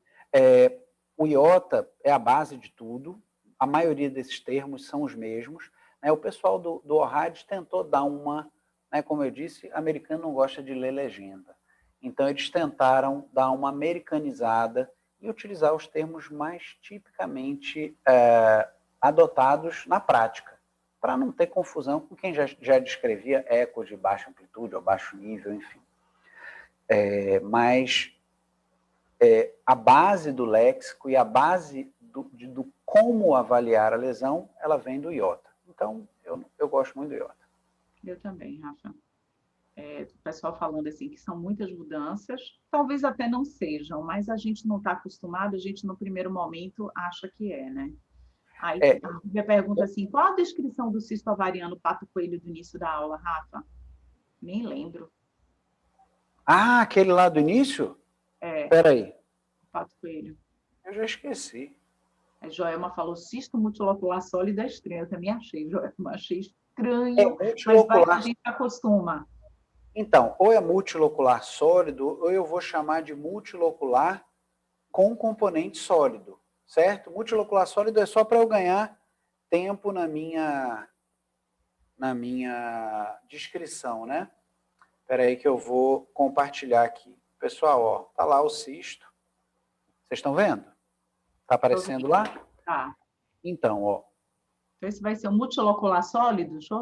o IOTA é a base de tudo, a maioria desses termos são os mesmos, né? O pessoal do ORADS tentou dar uma, né, como eu disse, americano não gosta de ler legenda, então eles tentaram dar uma americanizada e utilizar os termos mais tipicamente adotados na prática, para não ter confusão com quem já descrevia ecos de baixa amplitude ou baixo nível, enfim. Mas a base do léxico e a base do como avaliar a lesão, ela vem do IOTA. Então, eu gosto muito do IOTA. Eu também, Rafa. O pessoal falando assim que são muitas mudanças, talvez até não sejam, mas a gente não está acostumado, a gente no primeiro momento acha que né? Aí a Rúbia pergunta assim, qual a descrição do cisto ovariano pato coelho do início da aula, Rafa? Nem lembro. Ah, aquele lá do início? Espera aí. Pato coelho. Eu já esqueci. A Joelma falou cisto multilocular sólido é estranho. Eu também achei, Joelma, achei estranho, mas vai que a gente acostuma. Então, ou é multilocular sólido, ou eu vou chamar de multilocular com componente sólido, certo? Multilocular sólido é só para eu ganhar tempo na minha descrição, né? Espera aí que eu vou compartilhar aqui. Pessoal, ó, tá lá o cisto. Vocês estão vendo? Tá aparecendo lá? Tá. Então, ó. Então, esse vai ser um multilocular sólido? Deixa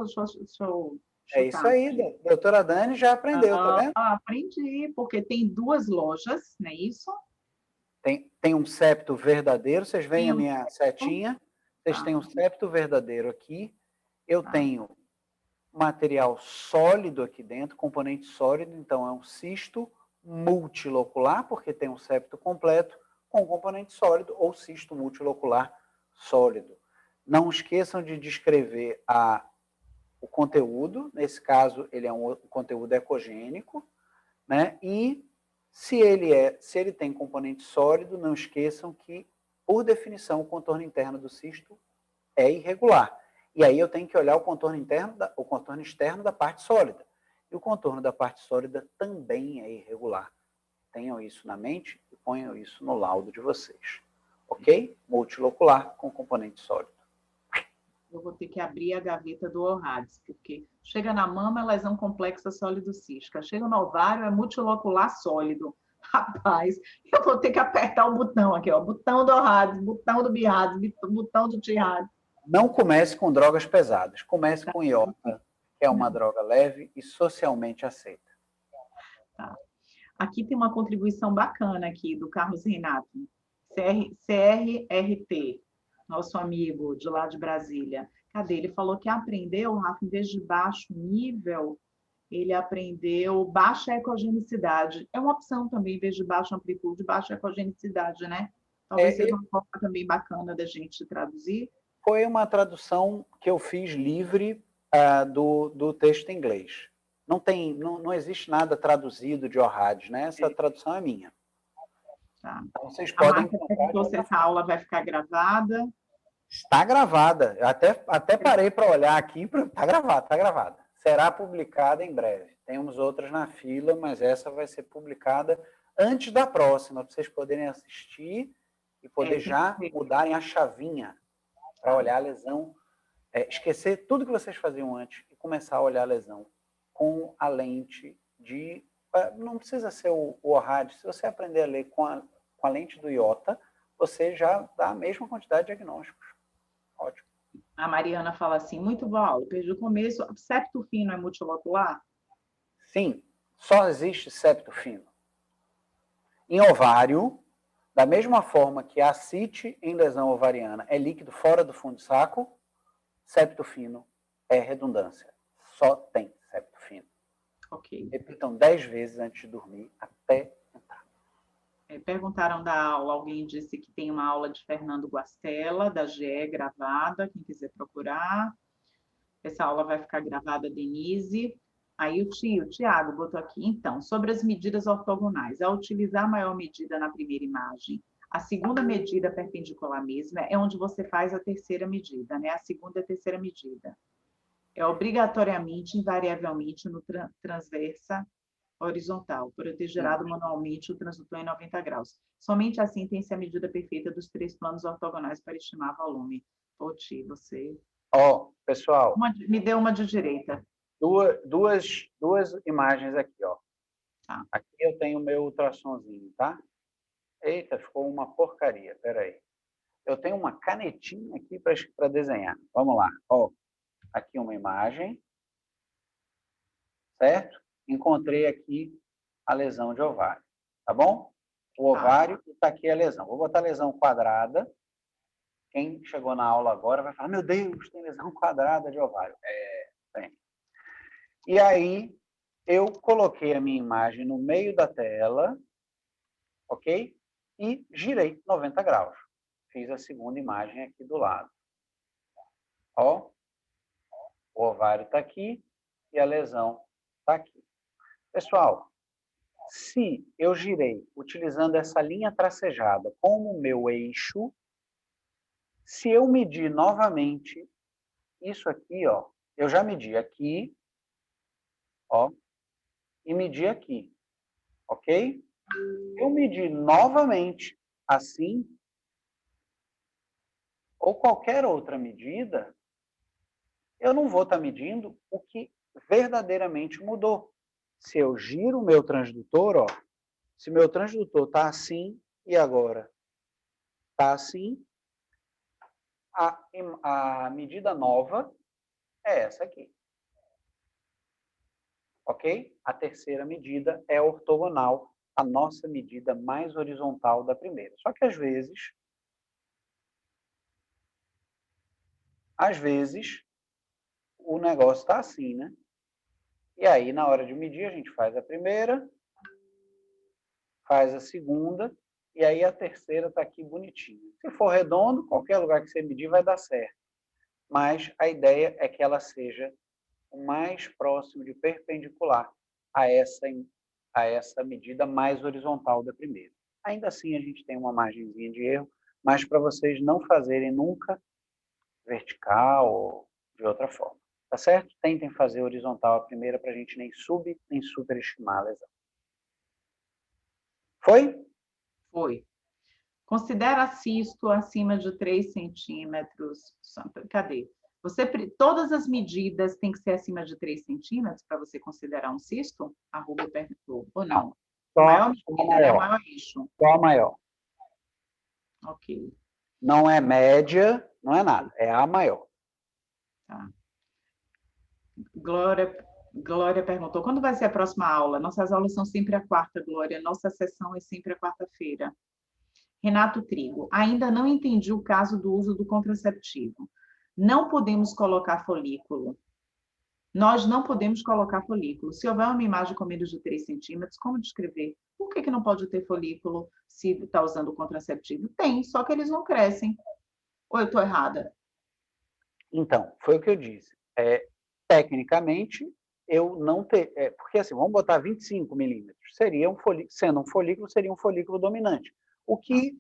eu é isso aí, doutora Dani já aprendeu, tá vendo? Aprendi, porque tem duas lojas, não é isso? Tem um septo verdadeiro, vocês veem a minha setinha, vocês têm um septo verdadeiro aqui, eu tenho material sólido aqui dentro, componente sólido, então é um cisto multilocular, porque tem um septo completo com componente sólido, ou cisto multilocular sólido. Não esqueçam de descrever o conteúdo, nesse caso ele é um conteúdo ecogênico, né? E se ele tem componente sólido, não esqueçam que, por definição, o contorno interno do cisto é irregular. E aí eu tenho que olhar o contorno externo da parte sólida. E o contorno da parte sólida também é irregular. Tenham isso na mente e ponham isso no laudo de vocês. Ok? Multilocular com componente sólido. Eu vou ter que abrir a gaveta do ORADS, porque chega na mama é lesão complexa sólido-cística, chega no ovário é multilocular sólido. Rapaz, eu vou ter que apertar o botão aqui, ó, botão do ORADS, botão do BIRADS, botão do TIRADS. Não comece com drogas pesadas, comece com IOTA, que é uma droga leve e socialmente aceita. Tá. Aqui tem uma contribuição bacana aqui do Carlos Renato. CRRT, nosso amigo de lá de Brasília. Cadê? Ele falou que aprendeu, Rafa, em vez de baixo nível, ele aprendeu baixa ecogenicidade. É uma opção também, em vez de baixa amplitude, baixa ecogenicidade, né? Talvez seja uma forma também bacana da gente traduzir. Foi uma tradução que eu fiz livre do texto em inglês. Não existe nada traduzido de Orhad, né? Essa tradução é minha. Tá. Então, vocês A podem Marta perguntou se essa aula vai ficar gravada. Está gravada. Eu até parei para olhar aqui. Está gravada, está gravada. Será publicada em breve. Temos outras na fila, mas essa vai ser publicada antes da próxima, para vocês poderem assistir e poder já mudarem a chavinha para olhar a lesão, esquecer tudo que vocês faziam antes e começar a olhar a lesão com a lente de... Não precisa ser o Orhad. Se você aprender a ler com a lente do IOTA, você já dá a mesma quantidade de diagnósticos. Ótimo. A Mariana fala assim, muito boa aula, perdi o começo. Septo fino é multilocular? Sim, só existe septo fino. Em ovário, da mesma forma que a ascite em lesão ovariana é líquido fora do fundo de saco, septo fino é redundância. Só tem septo fino. Ok. Repitam 10 vezes antes de dormir até entrar. Perguntaram da aula, alguém disse que tem uma aula de Fernando Guastella, da GE, gravada, quem quiser procurar. Essa aula vai ficar gravada, Denise. Aí o Tiago botou aqui, então, sobre as medidas ortogonais, ao utilizar a maior medida na primeira imagem, a segunda medida perpendicular mesma é onde você faz a terceira medida, né? A segunda e a terceira medida. É obrigatoriamente, invariavelmente, no transversa horizontal, por eu ter gerado manualmente o transdutor em 90 graus. Somente assim tem-se a medida perfeita dos 3 planos ortogonais para estimar volume. Ti, você... Pessoal... Me deu uma de direita. Duas imagens aqui, ó. Tá. Aqui eu tenho o meu ultrassomzinho, tá? Eita, ficou uma porcaria, peraí. Eu tenho uma canetinha aqui para desenhar. Vamos lá, ó. Aqui uma imagem, certo? Encontrei aqui a lesão de ovário, tá bom? O ovário está aqui a lesão. Vou botar a lesão quadrada. Quem chegou na aula agora vai falar, meu Deus, tem lesão quadrada de ovário. Tem. E aí, eu coloquei a minha imagem no meio da tela, ok? E girei 90 graus. Fiz a segunda imagem aqui do lado. Ó, o ovário está aqui e a lesão está aqui. Pessoal, se eu girei utilizando essa linha tracejada como meu eixo, se eu medir novamente isso aqui, ó, eu já medi aqui, ó, e medi aqui, ok? Eu medir novamente assim, ou qualquer outra medida, eu não vou estar medindo o que verdadeiramente mudou. Se eu giro o meu transdutor, ó, se meu transdutor está assim e agora está assim, a medida nova é essa aqui. Ok? A terceira medida é ortogonal, a nossa medida mais horizontal da primeira. Só que às vezes, o negócio está assim, né? E aí, na hora de medir, a gente faz a primeira, faz a segunda, e aí a terceira está aqui bonitinha. Se for redondo, qualquer lugar que você medir vai dar certo. Mas a ideia é que ela seja o mais próximo de perpendicular a essa medida mais horizontal da primeira. Ainda assim, a gente tem uma margenzinha de erro, mas para vocês não fazerem nunca vertical ou de outra forma. Tá certo? Tentem fazer horizontal a primeira para a gente nem nem superestimar a lesão. Foi? Foi. Considera cisto acima de 3 centímetros. Cadê? Todas as medidas têm que ser acima de 3 centímetros para você considerar um cisto? A Rubia perguntou. Ou não? Só A maior medida, né? O maior eixo. Só a maior. Ok. Não é média, não é nada. É a maior. Tá. Glória Glória perguntou, quando vai ser a próxima aula? Nossas aulas são sempre a quarta, Glória. Nossa sessão é sempre a quarta-feira. Renato Trigo, ainda não entendi o caso do uso do contraceptivo. Não podemos colocar folículo. Nós não podemos colocar folículo. Se houver uma imagem com menos de 3 centímetros, como descrever? Por que não pode ter folículo se está usando o contraceptivo? Tem, só que eles não crescem. Ou eu estou errada? Então, foi o que eu disse. Tecnicamente, eu não ter... porque assim, vamos botar 25 milímetros. Seria sendo um folículo, seria um folículo dominante. O que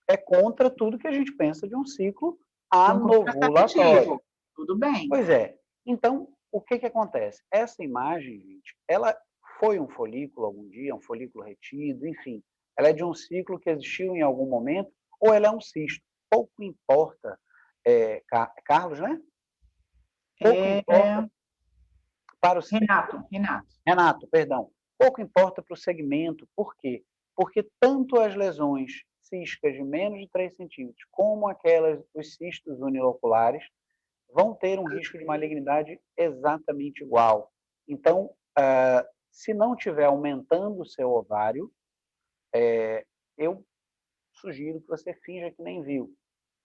é contra tudo que a gente pensa de um ciclo anovulatório. Tudo bem. Pois é. Então, o que acontece? Essa imagem, gente, ela foi um folículo algum dia, um folículo retido, enfim. Ela é de um ciclo que existiu em algum momento, ou ela é um cisto. Pouco importa, Carlos, né? Pouco importa para o... Renato, perdão. Pouco importa para o segmento. Por quê? Porque tanto as lesões císticas de menos de 3 centímetros, como os cistos uniloculares, vão ter um risco de malignidade exatamente igual. Então, se não estiver aumentando o seu ovário, eu sugiro que você finja que nem viu.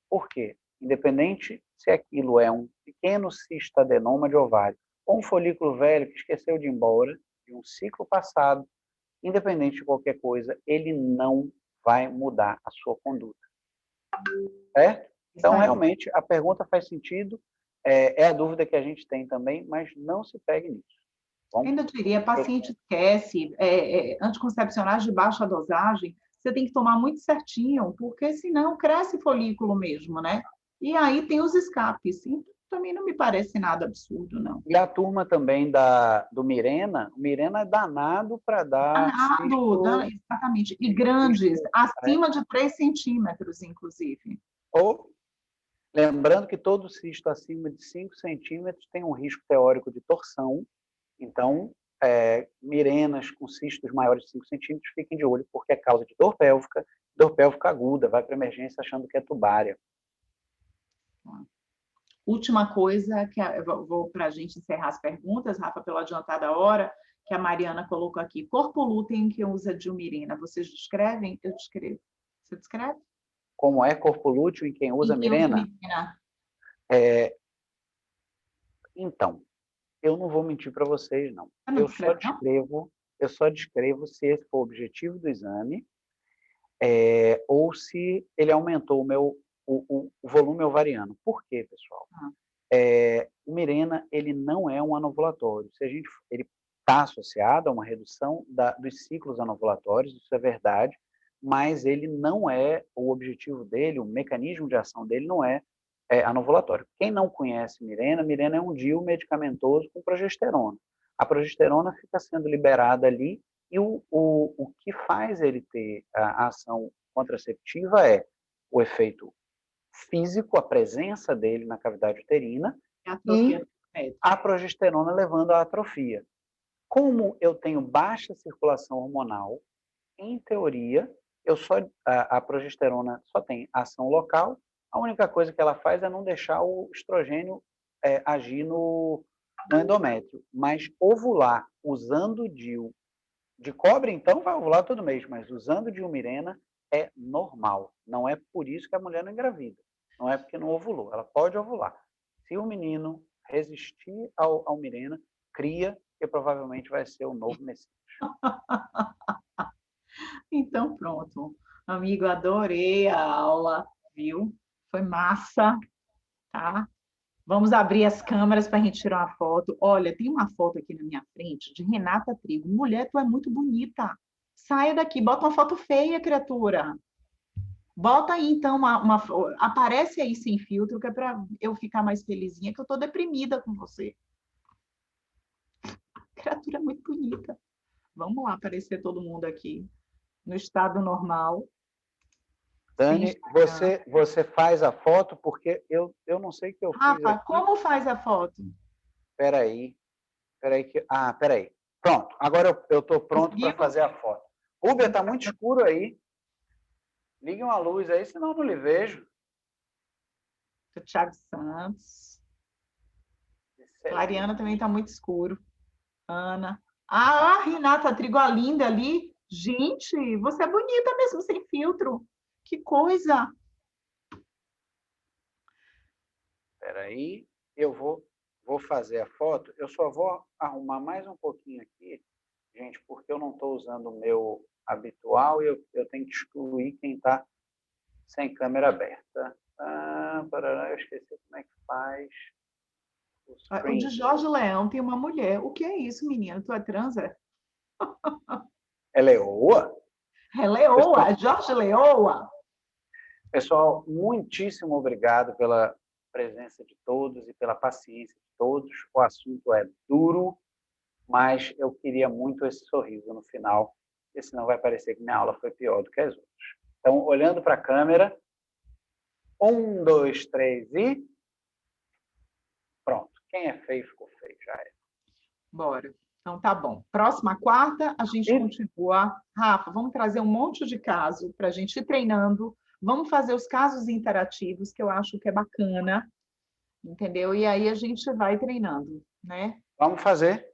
Por quê? Independente se aquilo é um pequeno cistadenoma de ovário ou um folículo velho que esqueceu de ir embora, de um ciclo passado, independente de qualquer coisa, ele não vai mudar a sua conduta. Certo? Então, realmente, a pergunta faz sentido, é a dúvida que a gente tem também, mas não se pegue nisso. Ainda diria, paciente esquece, anticoncepcionais de baixa dosagem, você tem que tomar muito certinho, porque senão cresce folículo mesmo, né? E aí tem os escapes. Então, também não me parece nada absurdo, não. E a turma também do Mirena, o Mirena é danado para dar... Exatamente. E grandes, acima de 3 centímetros, inclusive. Lembrando que todo cisto acima de 5 centímetros tem um risco teórico de torção. Então, mirenas com cistos maiores de 5 centímetros, fiquem de olho, porque é causa de dor pélvica aguda, vai para emergência achando que é tubária. Última coisa, vou para a gente encerrar as perguntas, Rafa, pela adiantada hora, que a Mariana colocou aqui. Corpo lúteo que usa diumirina. Vocês descrevem? Eu descrevo. Você descreve? Como é corpo lúteo em quem usa Mirena? Então, eu não vou mentir para vocês, não. Eu só descrevo se esse for o objetivo do exame, ou se ele aumentou o volume ovariano. Por quê, pessoal? O Mirena, ele não é um anovulatório. Ele está associado a uma redução dos ciclos anovulatórios, isso é verdade, mas ele não é, o objetivo dele, o mecanismo de ação dele não é anovulatório. Quem não conhece Mirena é um DIU medicamentoso com progesterona. A progesterona fica sendo liberada ali e o que faz ele ter a ação contraceptiva é o efeito físico, a presença dele na cavidade uterina e a progesterona levando à atrofia. Como eu tenho baixa circulação hormonal, em teoria, a progesterona só tem ação local, a única coisa que ela faz é não deixar o estrogênio agir no endométrio. Mas ovular usando DIU de cobre, então, vai ovular todo mês, mas usando diumirena é normal. Não é por isso que a mulher não engravida. Não é porque não ovulou. Ela pode ovular. Se o menino resistir ao Mirena, cria, que provavelmente vai ser o novo Messias. Então, pronto. Amigo, adorei a aula, viu? Foi massa, tá? Vamos abrir as câmeras para a gente tirar uma foto. Olha, tem uma foto aqui na minha frente de Renata Trigo. Mulher, tu é muito bonita. Saia daqui, bota uma foto feia, criatura. Bota aí, então, aparece aí sem filtro, que é para eu ficar mais felizinha, que eu estou deprimida com você. A criatura é muito bonita. Vamos lá aparecer todo mundo aqui no estado normal. Dani, você faz a foto, porque eu não sei o que eu fiz aqui. Como faz a foto? Peraí. Peraí. Pronto, agora eu estou pronto para fazer a foto. Rúbia, está muito escuro aí. Ligue uma luz aí, senão eu não lhe vejo. Do Thiago Santos. Excelente. Clariana também está muito escuro. Ana. Ah, a Renata Trigolinda ali. Gente, você é bonita mesmo sem filtro. Que coisa. Espera aí, eu vou fazer a foto. Eu só vou arrumar mais um pouquinho aqui, gente, porque eu não estou usando o meu habitual e eu tenho que excluir quem está sem câmera aberta. Parará, eu esqueci como é que faz o O de screen. Jorge Leão tem uma mulher. O que é isso, menina? Tu é transa? É Leoa? É Leoa, Pessoal, é Jorge Leoa. pessoal, muitíssimo obrigado pela presença de todos e pela paciência de todos. O assunto é duro, mas eu queria muito esse sorriso no final, porque senão vai parecer que minha aula foi pior do que as outras. Então, olhando para a câmera, 1, 2, 3 e pronto. Quem é feio ficou feio, já é. Bora. Então tá bom. Próxima quarta, a gente E continua. Rafa, vamos trazer um monte de caso para a gente ir treinando. Vamos fazer os casos interativos, que eu acho que é bacana, entendeu? E aí a gente vai treinando, né? vamos fazer,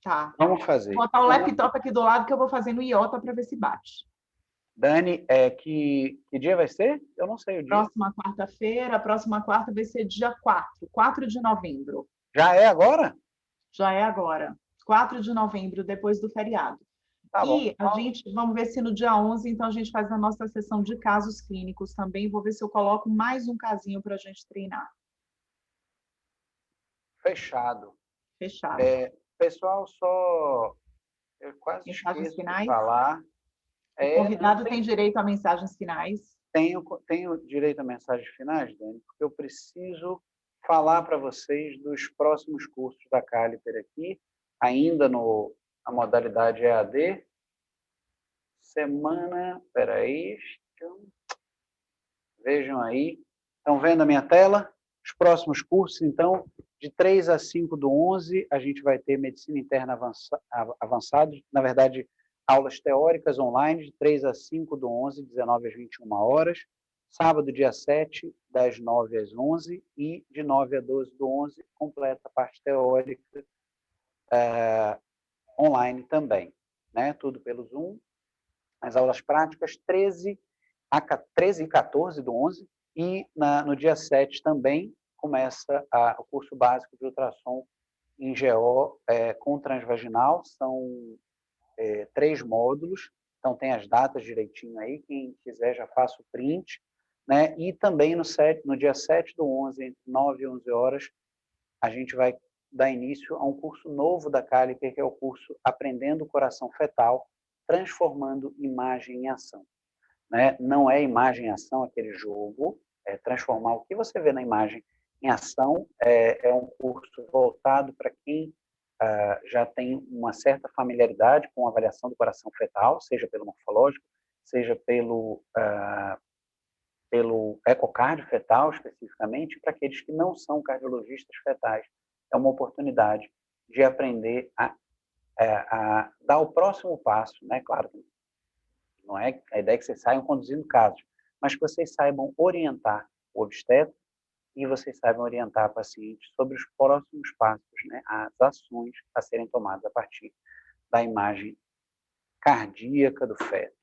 Tá. vamos Vou fazer. botar o Então, laptop aqui do lado que eu vou fazer no IOTA para ver se bate. Dani, que dia vai ser? Eu não sei o dia. Próxima quarta-feira, a próxima quarta vai ser dia 4 de novembro. Já é agora? Já é agora. 4 de novembro, depois do feriado. Tá bom. E a gente, vamos ver se no dia 11, então, a gente faz a nossa sessão de casos clínicos também. Vou ver se eu coloco mais um casinho para a gente treinar. Fechado. Fechado. Pessoal, só eu quase Mensagens esqueço de finais? falar. O Não convidado tem direito a mensagens finais. tenho direito a mensagens finais, Dani, porque eu preciso falar para vocês dos próximos cursos da Caliper aqui, ainda na modalidade EAD. Espera aí, vejam aí. Estão vendo a minha tela? Os próximos cursos, então, de 3 a 5 do 11, a gente vai ter medicina interna avançada, na verdade, aulas teóricas online, de 3 a 5 do 11, 19 às 21 horas. Sábado, dia 7, das 9 às 11, e de 9 a 12 do 11, completa a parte teórica online também, né? Tudo pelo Zoom. As aulas práticas, 13 e 14 do 11, e no dia 7 também começa o curso básico de ultrassom em GO com transvaginal. São 3 módulos, então tem as datas direitinho aí, quem quiser já faça o print, né? E também no dia 7 do 11, entre 9 e 11 horas, a gente vai dar início a um curso novo da Caliper, que é o curso Aprendendo o Coração Fetal, transformando imagem em ação. Né? Não é imagem em ação aquele jogo, é transformar o que você vê na imagem em ação. É um curso voltado para quem já tem uma certa familiaridade com a avaliação do coração fetal, seja pelo morfológico, seja pelo ecocardio fetal, especificamente, para aqueles que não são cardiologistas fetais. É uma oportunidade de aprender a dar o próximo passo, né? Claro, não é a ideia que vocês saiam conduzindo casos, mas que vocês saibam orientar o obstetra e vocês saibam orientar a paciente sobre os próximos passos, né? As ações a serem tomadas a partir da imagem cardíaca do feto.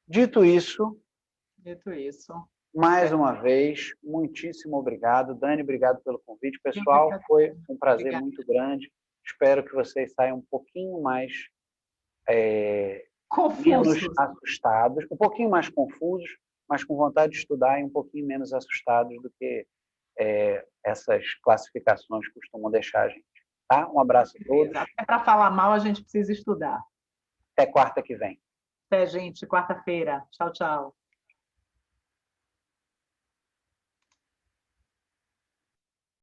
Dito isso, mais uma vez, muitíssimo obrigado. Dani, obrigado pelo convite. Pessoal, foi um prazer muito grande. Espero que vocês saiam um pouquinho mais menos assustados, um pouquinho mais confusos, mas com vontade de estudar e um pouquinho menos assustados do que essas classificações costumam deixar a gente. Tá? Um abraço a todos. Até para falar mal, a gente precisa estudar. Até quarta que vem. Até, gente. Quarta-feira. Tchau, tchau.